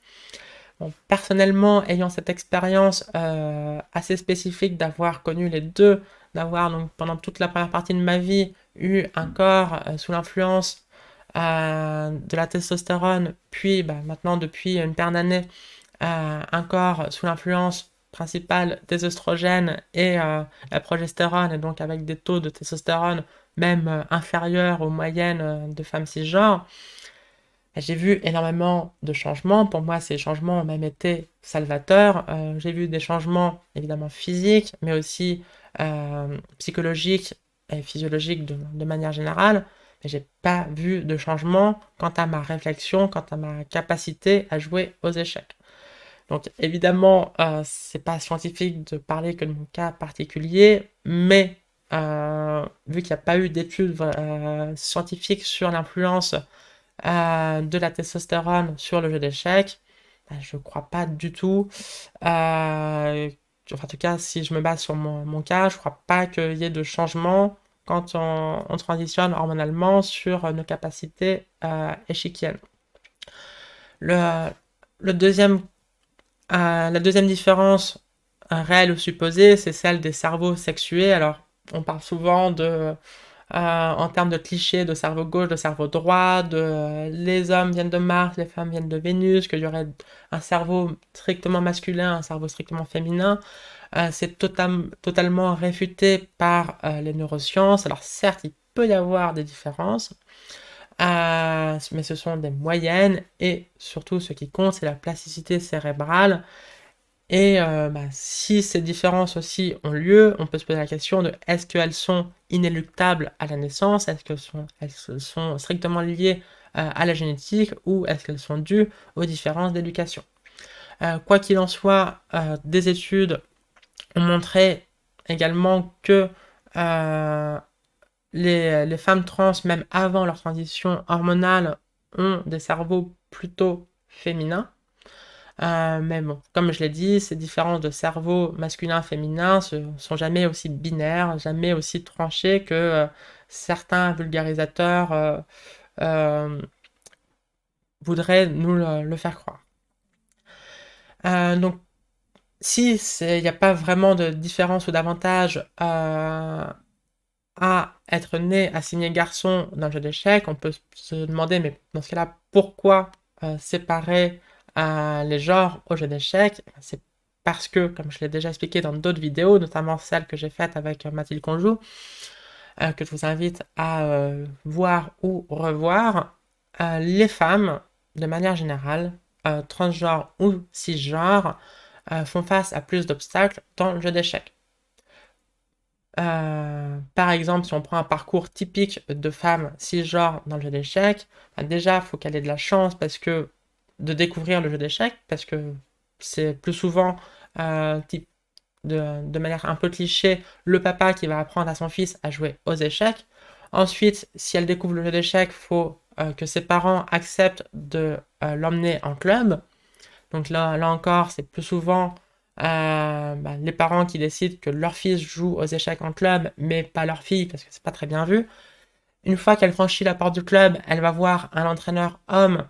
Bon, personnellement, ayant cette expérience assez spécifique d'avoir connu les deux, d'avoir donc pendant toute la première partie de ma vie eu un corps sous l'influence de la testostérone, puis bah, maintenant depuis une paire d'années un corps sous l'influence principale des oestrogènes et la progestérone, et donc avec des taux de testostérone même inférieurs aux moyennes de femmes cisgenres, j'ai vu énormément de changements. Pour moi, ces changements ont même été salvateurs. J'ai vu des changements évidemment physiques, mais aussi psychologiques et physiologiques de manière générale. Mais j'ai pas vu de changement quant à ma réflexion, quant à ma capacité à jouer aux échecs. Donc évidemment, c'est pas scientifique de parler que de mon cas particulier, mais vu qu'il n'y a pas eu d'études scientifiques sur l'influence de la testostérone sur le jeu d'échecs, bah, je crois pas du tout. Enfin, en tout cas, si je me base sur mon cas, je crois pas qu'il y ait de changement quand on transitionne hormonalement sur nos capacités échiquiennes. Le, le deuxième la deuxième différence réelle ou supposée, c'est celle des cerveaux sexués. Alors, on parle souvent en termes de clichés, de cerveau gauche, de cerveau droit, les hommes viennent de Mars, les femmes viennent de Vénus, qu'il y aurait un cerveau strictement masculin, un cerveau strictement féminin. C'est totalement réfuté par les neurosciences. Alors, certes, il peut y avoir des différences, mais ce sont des moyennes, et surtout ce qui compte, c'est la plasticité cérébrale. Et bah, si ces différences aussi ont lieu, on peut se poser la question de est-ce qu'elles sont inéluctables à la naissance, est-ce qu'elles sont strictement liées à la génétique, ou est-ce qu'elles sont dues aux différences d'éducation. Quoi qu'il en soit, des études ont montré également que euh, les femmes trans, même avant leur transition hormonale, ont des cerveaux plutôt féminins. Mais bon, comme je l'ai dit, ces différences de cerveau masculin-féminin ne sont jamais aussi binaires, jamais aussi tranchées que certains vulgarisateurs euh, voudraient nous le faire croire. Donc, si il n'y a pas vraiment de différence ou d'avantage à être né assigné garçon dans le jeu d'échecs, on peut se demander, mais dans ce cas-là, pourquoi séparer les genres au jeu d'échecs? C'est parce que, comme je l'ai déjà expliqué dans d'autres vidéos, notamment celle que j'ai faite avec Mathilde Conjou, que je vous invite à voir ou revoir, les femmes, de manière générale, transgenres ou cisgenres, font face à plus d'obstacles dans le jeu d'échecs. Par exemple, si on prend un parcours typique de femme cisgenre dans le jeu d'échecs, bah, déjà, il faut qu'elle ait de la chance de découvrir le jeu d'échecs, parce que c'est plus souvent type de manière un peu cliché, le papa qui va apprendre à son fils à jouer aux échecs. Ensuite, si elle découvre le jeu d'échecs, il faut que ses parents acceptent de l'emmener en club. Donc là encore, c'est plus souvent les parents qui décident que leur fils joue aux échecs en club, mais pas leur fille, parce que c'est pas très bien vu. Une fois qu'elle franchit la porte du club, elle va voir un entraîneur homme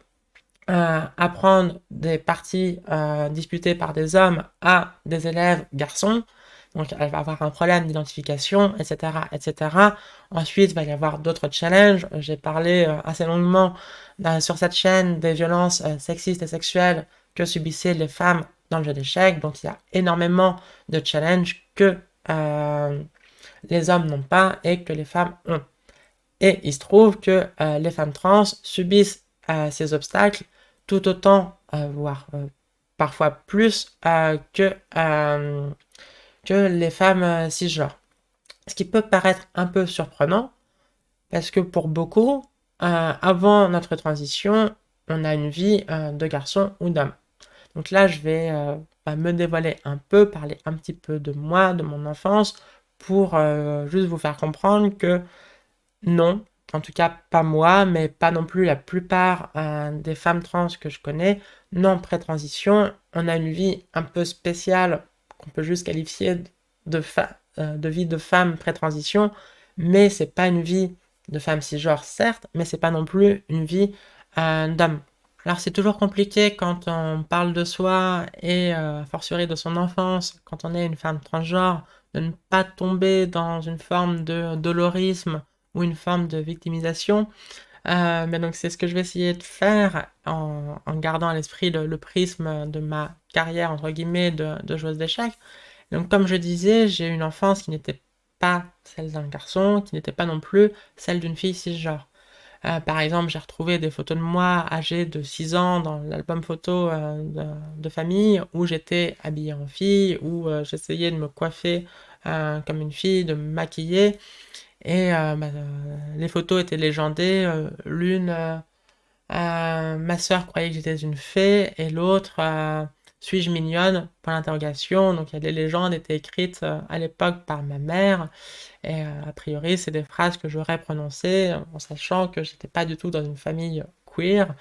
apprendre des parties disputées par des hommes à des élèves garçons. Donc elle va avoir un problème d'identification, etc., etc. Ensuite, il va y avoir d'autres challenges. J'ai parlé assez longuement sur cette chaîne des violences sexistes et sexuelles que subissaient les femmes dans le jeu d'échecs. Donc il y a énormément de challenges que les hommes n'ont pas et que les femmes ont. Et il se trouve que les femmes trans subissent ces obstacles tout autant, voire parfois plus que les femmes cisgenres. Ce qui peut paraître un peu surprenant, parce que pour beaucoup, avant notre transition, on a une vie de garçon ou d'homme. Donc là, je vais me dévoiler un peu, parler un petit peu de moi, de mon enfance, pour juste vous faire comprendre que non, en tout cas pas moi, mais pas non plus la plupart des femmes trans que je connais. Non, pré-transition, on a une vie un peu spéciale qu'on peut juste qualifier de vie de femme pré-transition, mais c'est pas une vie de femme cisgenre, certes, mais c'est pas non plus une vie d'homme. Alors c'est toujours compliqué quand on parle de soi et a fortiori de son enfance, quand on est une femme transgenre, de ne pas tomber dans une forme de dolorisme ou une forme de victimisation. Mais donc c'est ce que je vais essayer de faire en gardant à l'esprit le prisme de ma carrière entre guillemets de joueuse d'échecs. Donc comme je disais, j'ai une enfance qui n'était pas celle d'un garçon, qui n'était pas non plus celle d'une fille cisgenre. Par exemple, j'ai retrouvé des photos de moi âgée de 6 ans dans l'album photo de famille où j'étais habillée en fille, où j'essayais de me coiffer comme une fille, de me maquiller. Et les photos étaient légendées. L'une, ma sœur croyait que j'étais une fée, et l'autre, suis-je mignonne? Pour l'interrogation. Donc les légendes étaient écrites à l'époque par ma mère. Et a priori, c'est des phrases que j'aurais prononcées en sachant que j'étais pas du tout dans une famille queer.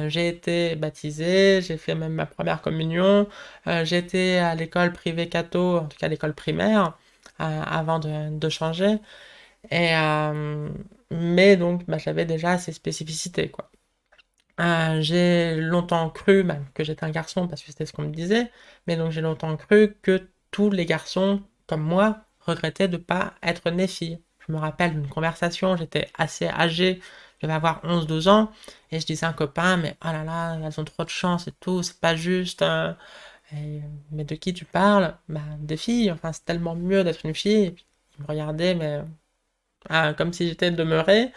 J'ai été baptisée, j'ai fait même ma première communion. J'ai été à l'école privée catho, en tout cas l'école primaire, avant de changer. Et, mais donc, j'avais déjà ces spécificités, quoi. J'ai longtemps cru que j'étais un garçon parce que c'était ce qu'on me disait, mais donc j'ai longtemps cru que tous les garçons, comme moi, regrettaient de ne pas être nés filles. Je me rappelle d'une conversation, j'étais assez âgé, je devais avoir 11-12 ans, et je disais à un copain, mais oh là là, elles ont trop de chance et tout, c'est pas juste. Mais de qui tu parles? Des filles, enfin c'est tellement mieux d'être une fille. Et puis, il me regardait, mais comme si j'étais demeuré.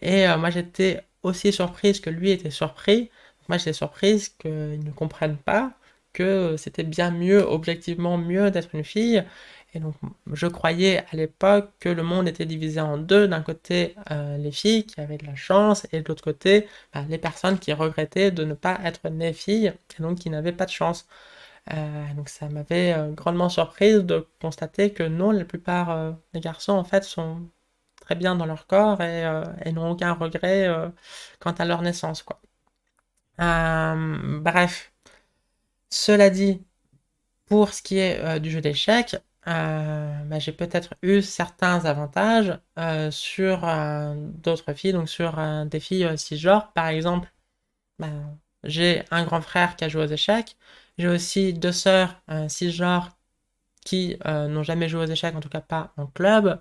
Et moi, j'étais aussi surprise que lui était surpris. Moi, j'étais surprise qu'ils ne comprennent pas que c'était bien mieux, objectivement mieux d'être une fille. Et donc, je croyais à l'époque que le monde était divisé en deux. D'un côté, les filles qui avaient de la chance, et de l'autre côté, les personnes qui regrettaient de ne pas être nées filles, et donc qui n'avaient pas de chance. Donc ça m'avait grandement surprise de constater que non, la plupart des garçons, en fait, sont très bien dans leur corps et n'ont aucun regret quant à leur naissance, quoi. Bref, cela dit, pour ce qui est du jeu d'échecs, j'ai peut-être eu certains avantages sur d'autres filles, donc sur des filles cisgenres. Par exemple, bah, j'ai un grand frère qui a joué aux échecs. J'ai aussi deux sœurs cisgenres qui n'ont jamais joué aux échecs, en tout cas pas en club.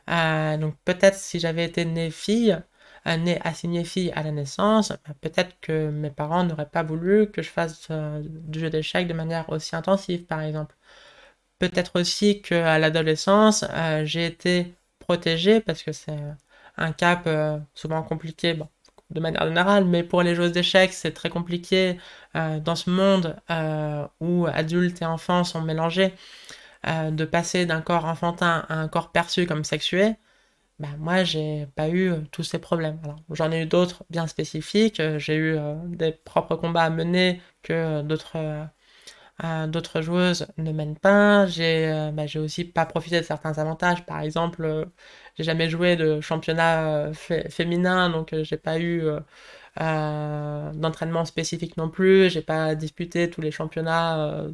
Donc peut-être si j'avais été née fille, née assignée fille à la naissance, peut-être que mes parents n'auraient pas voulu que je fasse du jeu d'échecs de manière aussi intensive, par exemple. Peut-être aussi qu'à l'adolescence, j'ai été protégée parce que c'est un cap souvent compliqué, bon, de manière générale, mais pour les joueuses d'échecs, c'est très compliqué dans ce monde où adultes et enfants sont mélangés. de passer d'un corps enfantin à un corps perçu comme sexué, bah, moi, j'ai pas eu tous ces problèmes. Alors, j'en ai eu d'autres bien spécifiques. J'ai eu des propres combats à mener que d'autres joueuses ne mènent pas. J'ai aussi pas profité de certains avantages. Par exemple, j'ai jamais joué de championnat féminin, donc j'ai pas eu d'entraînement spécifique non plus. J'ai pas disputé tous les championnats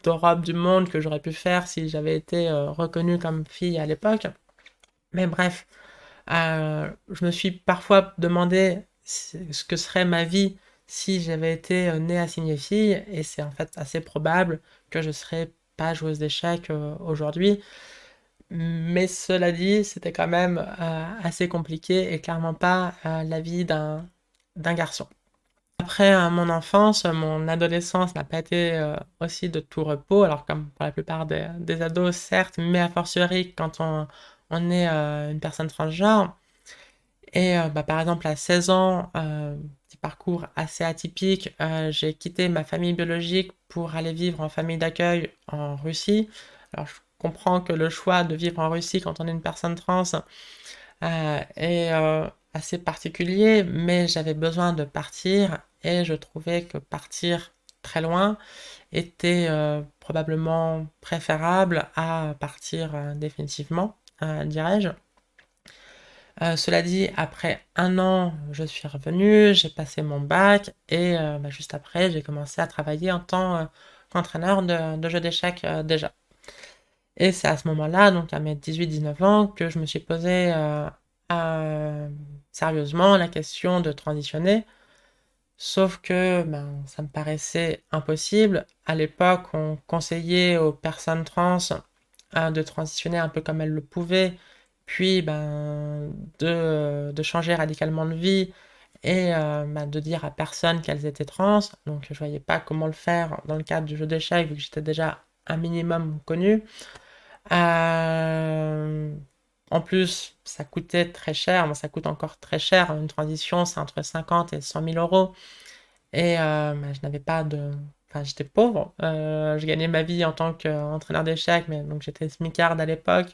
d'Europe, du monde que j'aurais pu faire si j'avais été reconnue comme fille à l'époque. Mais bref, je me suis parfois demandé ce que serait ma vie si j'avais été née assignée fille, et c'est en fait assez probable que je serais pas joueuse d'échecs aujourd'hui. Mais cela dit, c'était quand même assez compliqué et clairement pas la vie d'un garçon. Après mon enfance, mon adolescence n'a pas été aussi de tout repos, alors comme pour la plupart des ados, certes, mais a fortiori quand on est une personne transgenre. Et bah, par exemple, à 16 ans, petit parcours assez atypique, j'ai quitté ma famille biologique pour aller vivre en famille d'accueil en Russie. Alors, je comprends que le choix de vivre en Russie quand on est une personne trans est assez particulier, mais j'avais besoin de partir et je trouvais que partir très loin était probablement préférable à partir définitivement, dirais-je. Cela dit, après un an, je suis revenue, j'ai passé mon bac et bah, juste après, j'ai commencé à travailler en tant qu'entraîneur de jeux d'échecs déjà. Et c'est à ce moment-là, donc à mes 18-19 ans, que je me suis posé euh, sérieusement la question de transitionner. Sauf que ben, ça me paraissait impossible. À l'époque, on conseillait aux personnes trans de transitionner un peu comme elles le pouvaient, puis ben, de changer radicalement de vie et ben, de dire à personne qu'elles étaient trans. Donc je voyais pas comment le faire dans le cadre du jeu d'échecs vu que j'étais déjà un minimum connu. Euh, En plus, ça coûtait très cher, moi, ça coûte encore très cher. Une transition, c'est entre 50 et 100 000 euros. Et bah, je n'avais pas de... Enfin, j'étais pauvre. Je gagnais ma vie en tant qu'entraîneur d'échecs, mais donc j'étais smicarde à l'époque.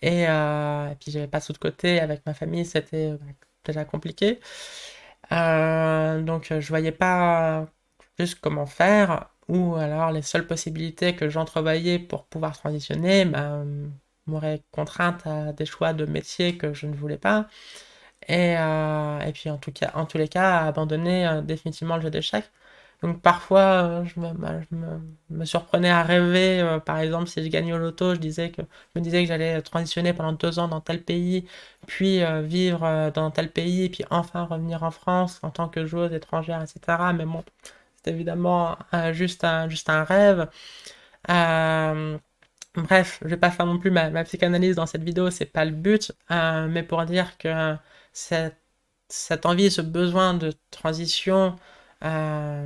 Et puis j'avais pas de sous de côté. Avec ma famille, c'était déjà compliqué. Donc je voyais pas juste comment faire. Ou alors les seules possibilités que j'entrevoyais pour pouvoir transitionner ben, m'auraient contrainte à des choix de métier que je ne voulais pas. Et puis en tous les cas, à abandonner définitivement le jeu d'échecs. Donc parfois, bah, me surprenais à rêver, par exemple, si je gagnais au loto, je me disais que j'allais transitionner pendant 2 ans dans tel pays, puis vivre dans tel pays, et puis enfin revenir en France en tant que joueuse étrangère, etc. Mais bon, c'est évidemment juste un rêve. Euh, Bref, je vais pas faire non plus ma psychanalyse dans cette vidéo, c'est pas le but, mais pour dire que cette, cette envie, ce besoin de transition, bah,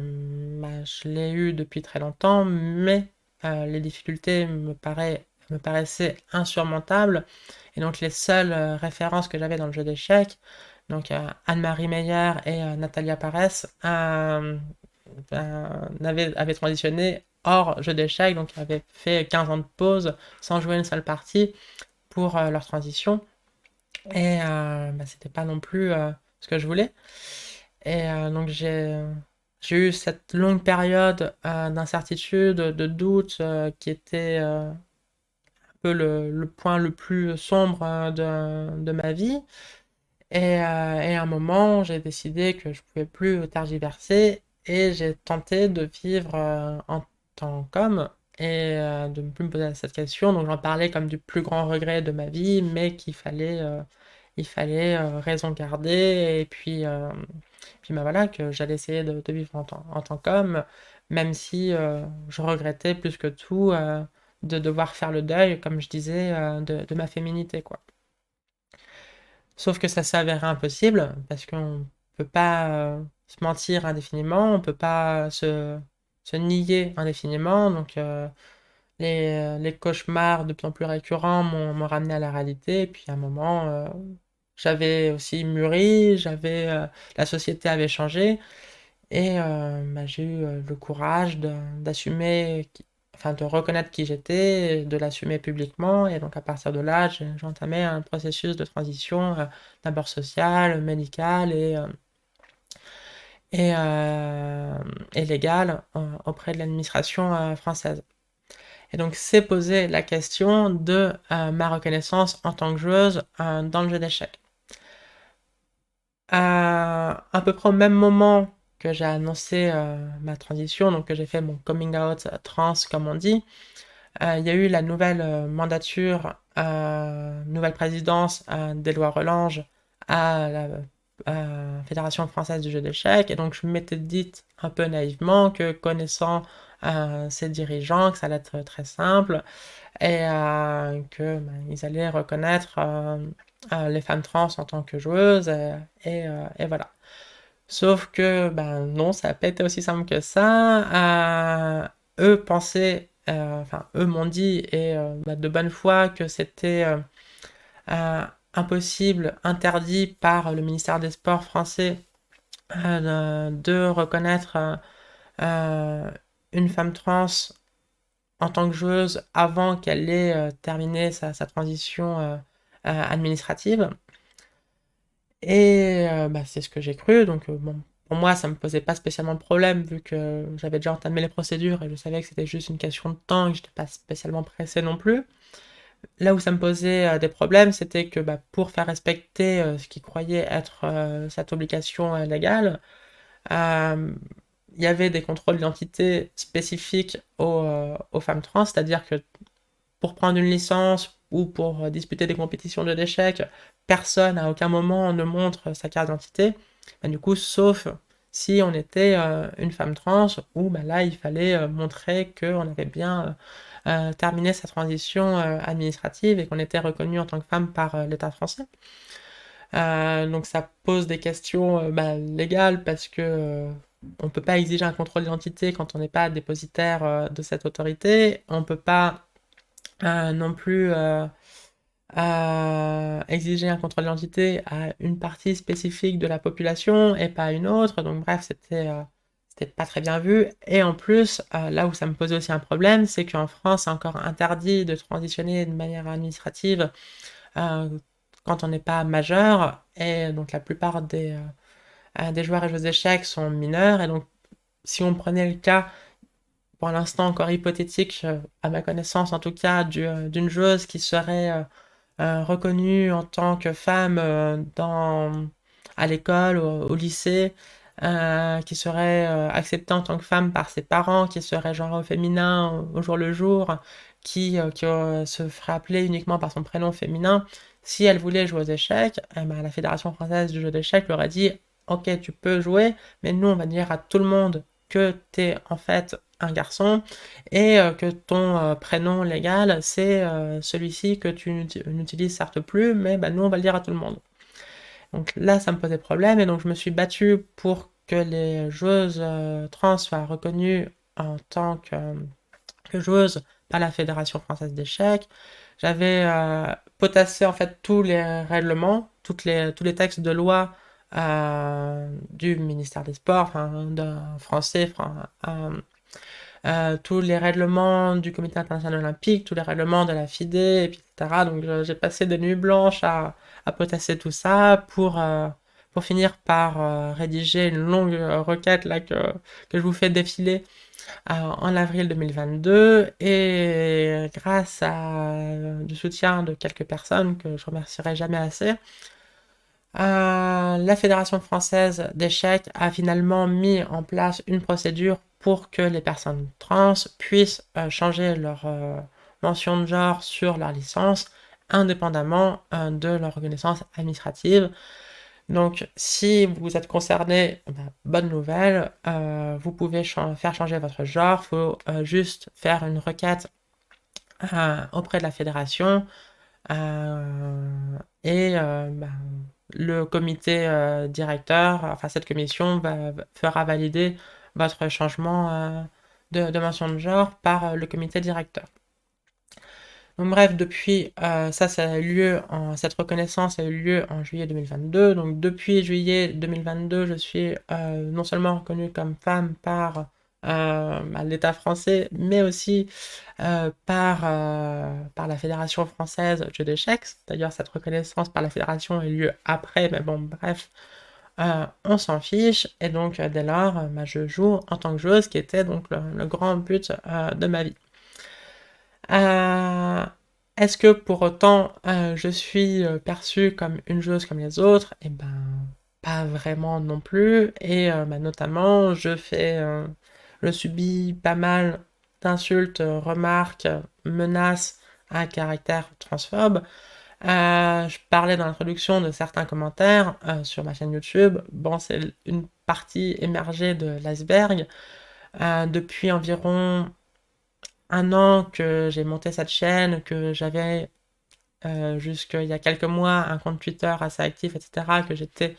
je l'ai eu depuis très longtemps, mais les difficultés me paraissaient insurmontables, et donc les seules références que j'avais dans le jeu d'échecs, donc Anne-Marie Meyer et Natalia Parés, avaient transitionné hors jeu d'échecs, donc avaient fait 15 ans de pause sans jouer une seule partie pour leur transition. Et bah, c'était pas non plus ce que je voulais. Et donc j'ai eu cette longue période d'incertitude, de doute qui était un peu le point le plus sombre de ma vie. Et à un moment, j'ai décidé que je pouvais plus tergiverser et j'ai tenté de vivre en tant qu'homme et de ne plus me poser cette question. Donc j'en parlais comme du plus grand regret de ma vie, mais il fallait raison garder et puis bah voilà, que j'allais essayer de vivre en tant qu'homme, même si je regrettais plus que tout de devoir faire le deuil, comme je disais, de ma féminité, quoi. Sauf que ça s'avérait impossible, parce qu'on peut pas se mentir indéfiniment, on peut pas se nier indéfiniment, donc les cauchemars de plus en plus récurrents m'ont ramené à la réalité, et puis à un moment, j'avais aussi mûri, la société avait changé, et bah, j'ai eu le courage d'assumer enfin, de reconnaître qui j'étais, de l'assumer publiquement. Et donc à partir de là, j'ai entamé un processus de transition, d'abord social, médical et, euh, et légal auprès de l'administration française. Et donc s'est posé la question de ma reconnaissance en tant que joueuse dans le jeu d'échecs. À peu près au même moment que j'ai annoncé ma transition, donc que j'ai fait mon coming out trans, comme on dit, il y a eu la nouvelle mandature, nouvelle présidence d'Éloi Relange à la Fédération française du jeu d'échecs. Et donc je m'étais dit un peu naïvement que connaissant ces dirigeants, que ça allait être très simple et que ils allaient reconnaître les femmes trans en tant que joueuses et voilà. Sauf que non, ça n'a pas été aussi simple que ça. Eux pensaient, enfin eux m'ont dit et de bonne foi que c'était impossible, interdit par le ministère des Sports français de reconnaître une femme trans en tant que joueuse avant qu'elle ait terminé sa transition administrative. Et c'est ce que j'ai cru, donc bon, pour moi ça me posait pas spécialement de problème vu que j'avais déjà entamé les procédures et je savais que c'était juste une question de temps et que j'étais pas spécialement pressé non plus. Là où ça me posait des problèmes, c'était que pour faire respecter ce qu'ils croyaient être cette obligation légale, euh, il y avait des contrôles d'identité spécifiques aux femmes trans, c'est-à-dire que pour prendre une licence ou pour disputer des compétitions de d'échecs, personne à aucun moment ne montre sa carte d'identité. Du coup, sauf si on était une femme trans, où là, il fallait montrer qu'on avait bien terminé sa transition administrative et qu'on était reconnu en tant que femme par l'État français. Donc ça pose des questions légales parce que on peut pas exiger un contrôle d'identité quand on n'est pas dépositaire de cette autorité. On peut pas non plus exiger un contrôle d'identité à une partie spécifique de la population et pas à une autre. Donc bref, c'était pas très bien vu. Et en plus, là où ça me posait aussi un problème, c'est qu'en France, c'est encore interdit de transitionner de manière administrative euh, quand on n'est pas majeur. Et donc la plupart des joueurs et joueuses d'échecs sont mineurs. Et donc si on prenait le cas pour l'instant encore hypothétique, à ma connaissance en tout cas, d'une joueuse qui serait reconnue en tant que femme à l'école, au lycée, qui serait acceptée en tant que femme par ses parents, qui serait genre au féminin au jour le jour, qui se ferait appeler uniquement par son prénom féminin. Si elle voulait jouer aux échecs, la Fédération française du jeu d'échecs leur a dit: Ok, tu peux jouer, mais nous on va dire à tout le monde que tu es en fait un garçon et que ton prénom légal c'est celui-ci que tu n'utilises certes plus, mais nous on va le dire à tout le monde. Donc là ça me posait problème et donc je me suis battue pour que les joueuses trans soient reconnues en tant que joueuses par la Fédération française d'échecs. J'avais potassé en fait tous les règlements, tous les textes de loi du ministère des Sports, enfin, français, tous les règlements du Comité international olympique, tous les règlements de la FIDE, et puis, etc. Donc j'ai passé des nuits blanches à potasser tout ça pour finir par rédiger une longue requête là, que je vous fais défiler en avril 2022 et grâce du soutien de quelques personnes que je remercierai jamais assez, la Fédération française d'échecs a finalement mis en place une procédure pour que les personnes trans puissent changer leur mention de genre sur leur licence indépendamment de leur reconnaissance administrative. Donc, si vous êtes concerné, bonne nouvelle, vous pouvez faire changer votre genre. Il faut juste faire une requête auprès de la fédération et le comité directeur, enfin cette commission fera valider votre changement de mention de genre par le comité directeur. Donc bref, depuis ça a eu lieu cette reconnaissance a eu lieu en juillet 2022. Donc depuis juillet 2022, je suis non seulement reconnue comme femme par l'État français, mais aussi par la Fédération française de jeux d'échecs. D'ailleurs, cette reconnaissance par la Fédération a eu lieu après, mais bon, bref, on s'en fiche. Et donc, dès lors, je joue en tant que joueuse, qui était donc le grand but de ma vie. Euh, Est-ce que pour autant je suis perçue comme une joueuse comme les autres? Eh ben, pas vraiment non plus. Et notamment, je subis pas mal d'insultes, remarques, menaces à caractère transphobe. Je parlais dans l'introduction de certains commentaires sur ma chaîne YouTube. Bon, c'est une partie émergée de l'iceberg. Depuis environ un an que j'ai monté cette chaîne, que j'avais jusqu'il y a quelques mois un compte Twitter assez actif, etc., que j'étais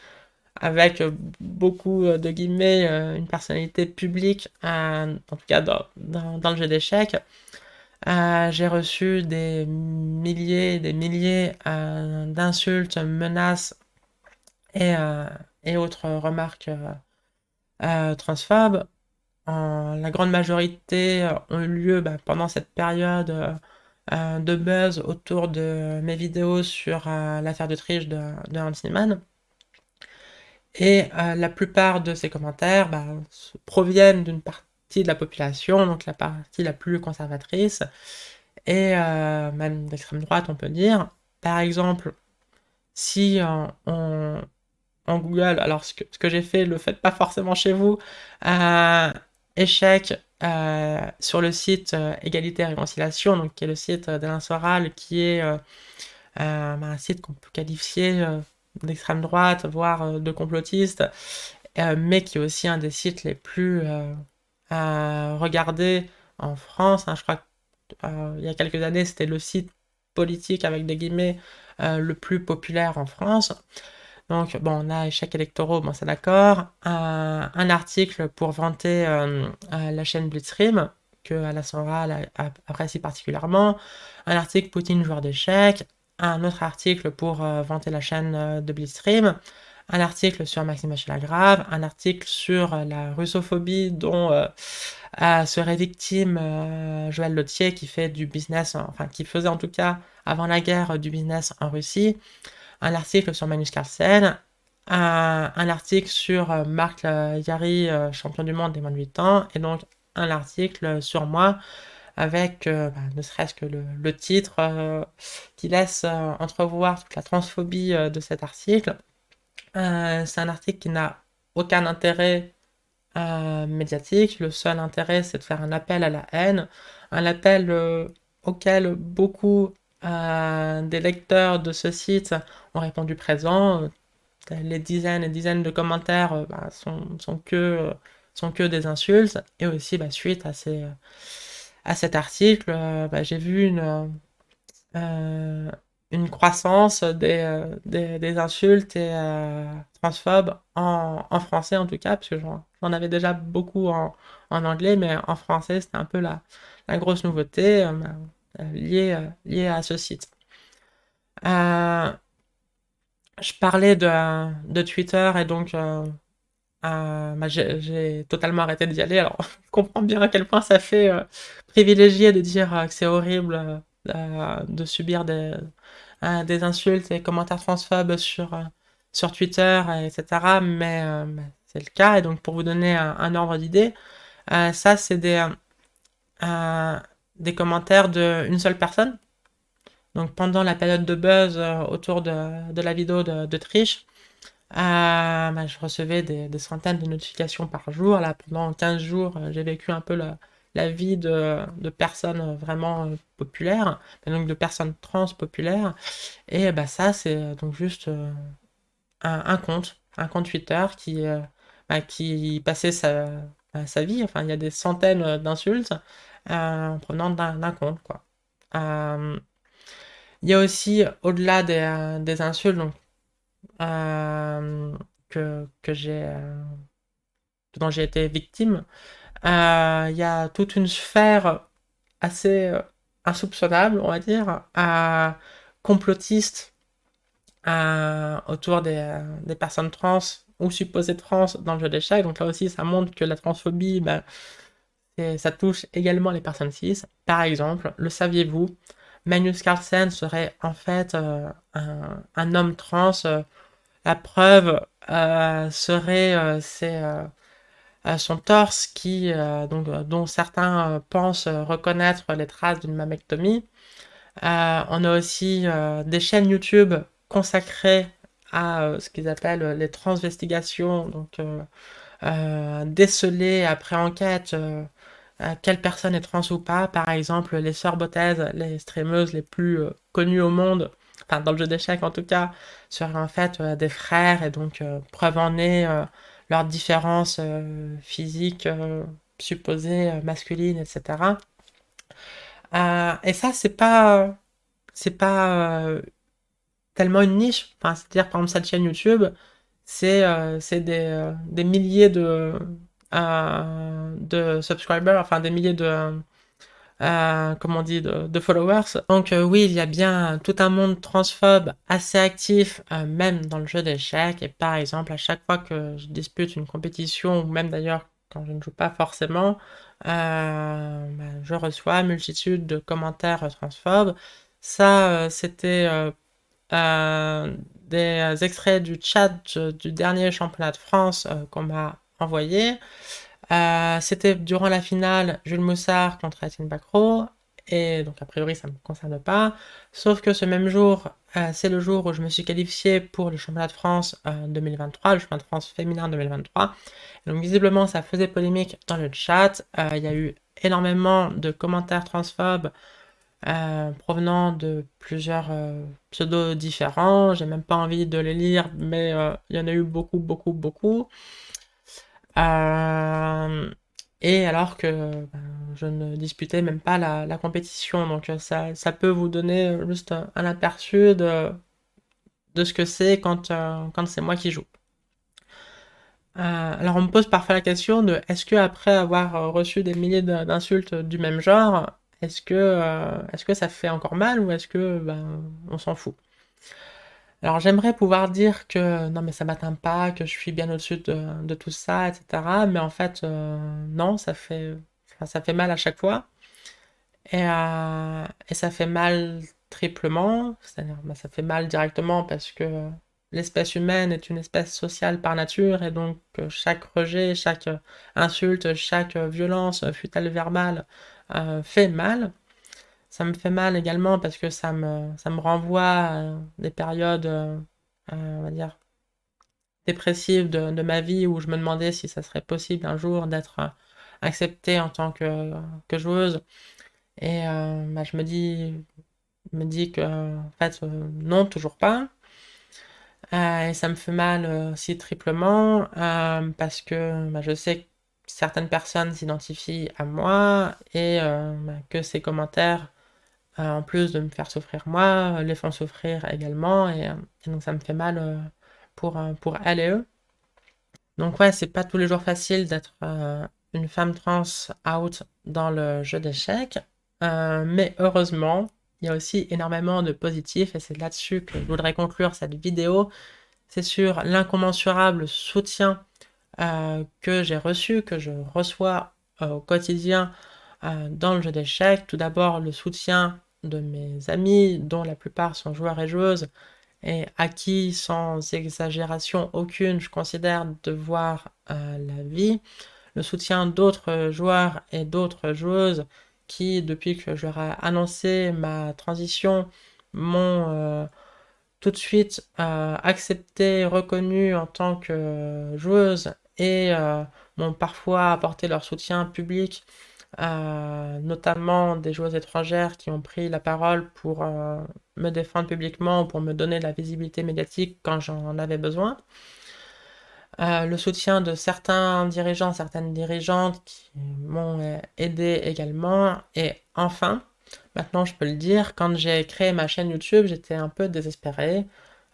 avec beaucoup de guillemets une personnalité publique, en tout cas dans le jeu d'échecs. J'ai reçu des milliers d'insultes, menaces et autres remarques transphobes. La grande majorité ont eu lieu pendant cette période de buzz autour de mes vidéos sur l'affaire de triche de Hans Niemann. Et la plupart de ces commentaires proviennent d'une partie de la population, donc la partie la plus conservatrice, et même d'extrême droite, on peut dire. Par exemple, si en Google, alors ce que j'ai fait, le faites pas forcément chez vous, échec sur le site Égalité et Réconciliation, donc qui est le site d'Alain Soral, qui est un site qu'on peut qualifier d'extrême droite, voire de complotiste, mais qui est aussi un des sites les plus regardés en France, hein. Je crois qu'il y a quelques années, c'était le site politique avec des guillemets le plus populaire en France. Donc, bon, on a échecs électoraux, bon, c'est d'accord. Un article pour vanter la chaîne Blitzstream, que Alassane Soral apprécie particulièrement. Un article Poutine joueur d'échecs. Un autre article pour vanter la chaîne de Blitzstream. Un article sur Maxime Achille-Lagrave. Un article sur la russophobie dont serait victime Joël Lottier, qui fait du business, enfin, qui faisait en tout cas avant la guerre du business en Russie. Un article sur Magnus Carlsen, un article sur Marc Yari, champion du monde des moins de 8 ans, et donc un article sur moi avec ne serait-ce que le titre qui laisse entrevoir toute la transphobie de cet article. C'est un article qui n'a aucun intérêt médiatique. Le seul intérêt, c'est de faire un appel à la haine, un appel auquel beaucoup des lecteurs de ce site ont répondu présent. Les dizaines et dizaines de commentaires sont que des insultes. Et aussi, suite à cet article, j'ai vu euh, une croissance des insultes et transphobes en français en tout cas, parce que j'en avais déjà beaucoup en anglais, mais en français c'était un peu la grosse nouveauté liée à ce site. Euh, je parlais de Twitter et donc j'ai totalement arrêté d'y aller. Alors, je comprends bien à quel point ça fait privilégié de dire que c'est horrible de subir des insultes et commentaires transphobes sur Twitter, etc. Mais c'est le cas. Et donc, pour vous donner un ordre d'idée, ça, c'est euh, des commentaires d'une seule personne. Donc, pendant la période de buzz autour de la vidéo de Triche, je recevais des centaines de notifications par jour. Là, pendant 15 jours, j'ai vécu un peu la vie de personnes vraiment populaires, donc de personnes trans populaires. Et ça, c'est donc juste un compte Twitter qui passait sa vie. Enfin, il y a des centaines d'insultes en prenant d'un compte, quoi. Euh, il y a aussi, au-delà des insultes, donc, euh, que dont j'ai été victime, il y a toute une sphère assez insoupçonnable, on va dire, complotiste autour des personnes trans ou supposées trans dans le jeu d'échecs. Donc là aussi, ça montre que la transphobie, Ça touche également les personnes cis. Par exemple, le saviez-vous, Magnus Carlsen serait en fait un homme trans. La preuve serait son torse dont certains pensent reconnaître les traces d'une mammectomie. On a aussi des chaînes YouTube consacrées à ce qu'ils appellent les transvestigations, donc déceler après enquête quelle personne est trans ou pas. Par exemple, les sœurs Bottez, les streameuses les plus connues au monde, enfin dans le jeu d'échecs en tout cas, seraient en fait des frères, et donc preuve en est leurs différences physiques supposées masculines, etc. Et ça, c'est pas tellement une niche. Enfin, c'est-à-dire, par exemple, cette chaîne YouTube, c'est des milliers de subscribers, enfin des milliers comment on dit, de followers. Donc oui, il y a bien tout un monde transphobe assez actif, même dans le jeu d'échecs. Et par exemple, à chaque fois que je dispute une compétition, ou même d'ailleurs quand je ne joue pas forcément, je reçois une multitude de commentaires transphobes. Ça, c'était des extraits du chat du dernier championnat de France qu'on m'a envoyé. C'était durant la finale Jules Moussard contre Etienne Bacrot, et donc a priori ça ne me concerne pas. Sauf que ce même jour, c'est le jour où je me suis qualifié pour le championnat de France 2023, le championnat de France féminin 2023. Et donc visiblement ça faisait polémique dans le chat. Il y a eu énormément de commentaires transphobes provenant de plusieurs pseudos différents. J'ai même pas envie de les lire, mais il y en a eu beaucoup, beaucoup, beaucoup. Euh, et alors que je ne disputais même pas la compétition. Donc ça peut vous donner juste un aperçu de ce que c'est quand c'est moi qui joue. Alors on me pose parfois la question de est-ce que après avoir reçu des milliers d'insultes du même genre, est-ce que ça fait encore mal, ou est-ce que on s'en fout? Alors j'aimerais pouvoir dire que non mais ça m'atteint pas, que je suis bien au-dessus de tout ça, etc. Mais en fait non, enfin, ça fait mal à chaque fois. Et ça fait mal triplement, c'est-à-dire ça fait mal directement parce que l'espèce humaine est une espèce sociale par nature, et donc chaque rejet, chaque insulte, chaque violence, fût-elle verbale, fait mal. Ça me fait mal également parce que ça me renvoie à des périodes, on va dire, dépressives de ma vie, où je me demandais si ça serait possible un jour d'être acceptée en tant que joueuse. Et je me dis que en fait non, toujours pas. Et ça me fait mal aussi triplement parce que je sais que certaines personnes s'identifient à moi, et que ces commentaires, en plus de me faire souffrir moi, les font souffrir également, et donc ça me fait mal pour elles et eux. Donc ouais, c'est pas tous les jours facile d'être une femme trans out dans le jeu d'échecs. Mais heureusement, il y a aussi énormément de positifs, et c'est là-dessus que je voudrais conclure cette vidéo. C'est sur l'incommensurable soutien que j'ai reçu, que je reçois au quotidien dans le jeu d'échecs. Tout d'abord, le soutien de mes amis, dont la plupart sont joueurs et joueuses, et à qui, sans exagération aucune, je considère devoir la vie. Le soutien d'autres joueurs et d'autres joueuses qui, depuis que je leur ai annoncé ma transition, m'ont tout de suite accepté, reconnu en tant que joueuse, et m'ont parfois apporté leur soutien public, notamment des joueuses étrangères qui ont pris la parole pour me défendre publiquement, ou pour me donner la visibilité médiatique quand j'en avais besoin. Le soutien de certains dirigeants, certaines dirigeantes qui m'ont aidé également. Et enfin, maintenant je peux le dire, quand j'ai créé ma chaîne YouTube, j'étais un peu désespérée.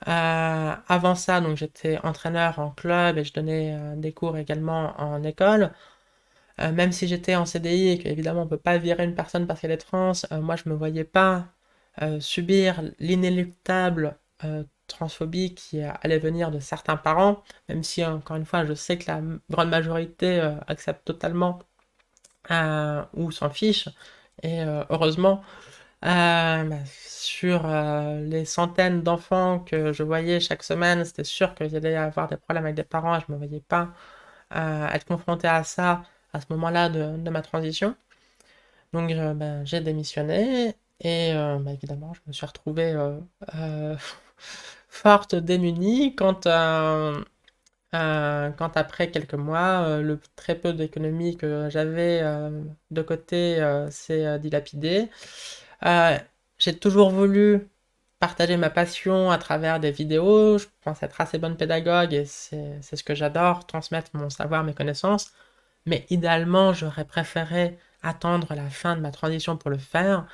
Avant ça, donc j'étais entraîneur en club, et je donnais des cours également en école. Même si j'étais en CDI et qu'évidemment on peut pas virer une personne parce qu'elle est trans, moi je me voyais pas subir l'inéluctable transphobie qui allait venir de certains parents, même si encore une fois je sais que la grande majorité accepte totalement ou s'en fichent. Et heureusement, sur les centaines d'enfants que je voyais chaque semaine, c'était sûr qu'il y allait avoir des problèmes avec des parents et je ne me voyais pas être confronté à ça à ce moment-là de ma transition. Donc j'ai démissionné et évidemment je me suis retrouvée euh, forte démunie quand après quelques mois, le très peu d'économies que j'avais de côté s'est dilapidé. Euh, j'ai toujours voulu partager ma passion à travers des vidéos. Je pense être assez bonne pédagogue et c'est ce que j'adore, transmettre mon savoir, mes connaissances. Mais idéalement, j'aurais préféré attendre la fin de ma transition pour le faire.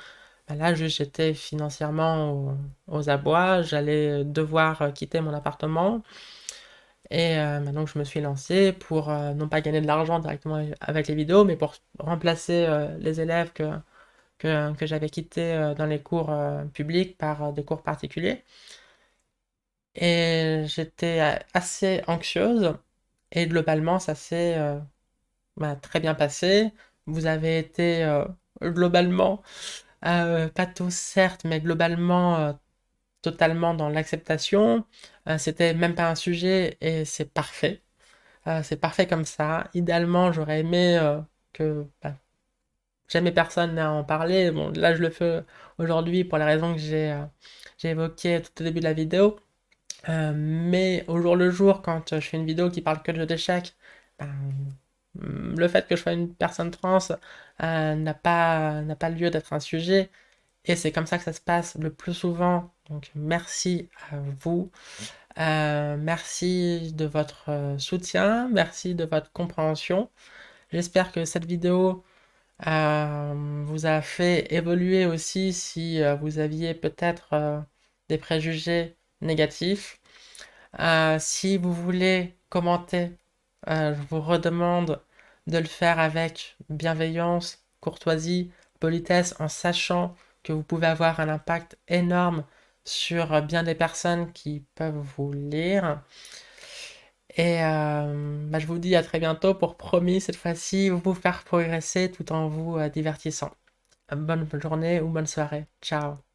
Là, juste, j'étais financièrement aux abois. J'allais devoir quitter mon appartement. Et donc, je me suis lancé pour non pas gagner de l'argent directement avec les vidéos, mais pour remplacer les élèves que j'avais quittés dans les cours publics par des cours particuliers. Et j'étais assez anxieuse. Et globalement, ça s'est très bien passé. Vous avez été globalement, pas tous certes, mais globalement totalement dans l'acceptation. C'était même pas un sujet et c'est parfait comme ça. Idéalement, j'aurais aimé que jamais personne n'ait à en parler. Bon, là, je le fais aujourd'hui pour les raisons que j'ai évoquées tout au début de la vidéo. Mais au jour le jour, quand je fais une vidéo qui parle que de jeux d'échecs, ben, le fait que je sois une personne trans n'a pas lieu d'être un sujet. Et c'est comme ça que ça se passe le plus souvent. Donc merci à vous. Merci de votre soutien. Merci de votre compréhension. J'espère que cette vidéo vous a fait évoluer aussi si vous aviez peut-être des préjugés négatifs. Si vous voulez commenter, je vous redemande de le faire avec bienveillance, courtoisie, politesse, en sachant que vous pouvez avoir un impact énorme sur bien des personnes qui peuvent vous lire. Et je vous dis à très bientôt pour promis cette fois-ci vous faire progresser tout en vous divertissant. Bonne journée ou bonne soirée. Ciao.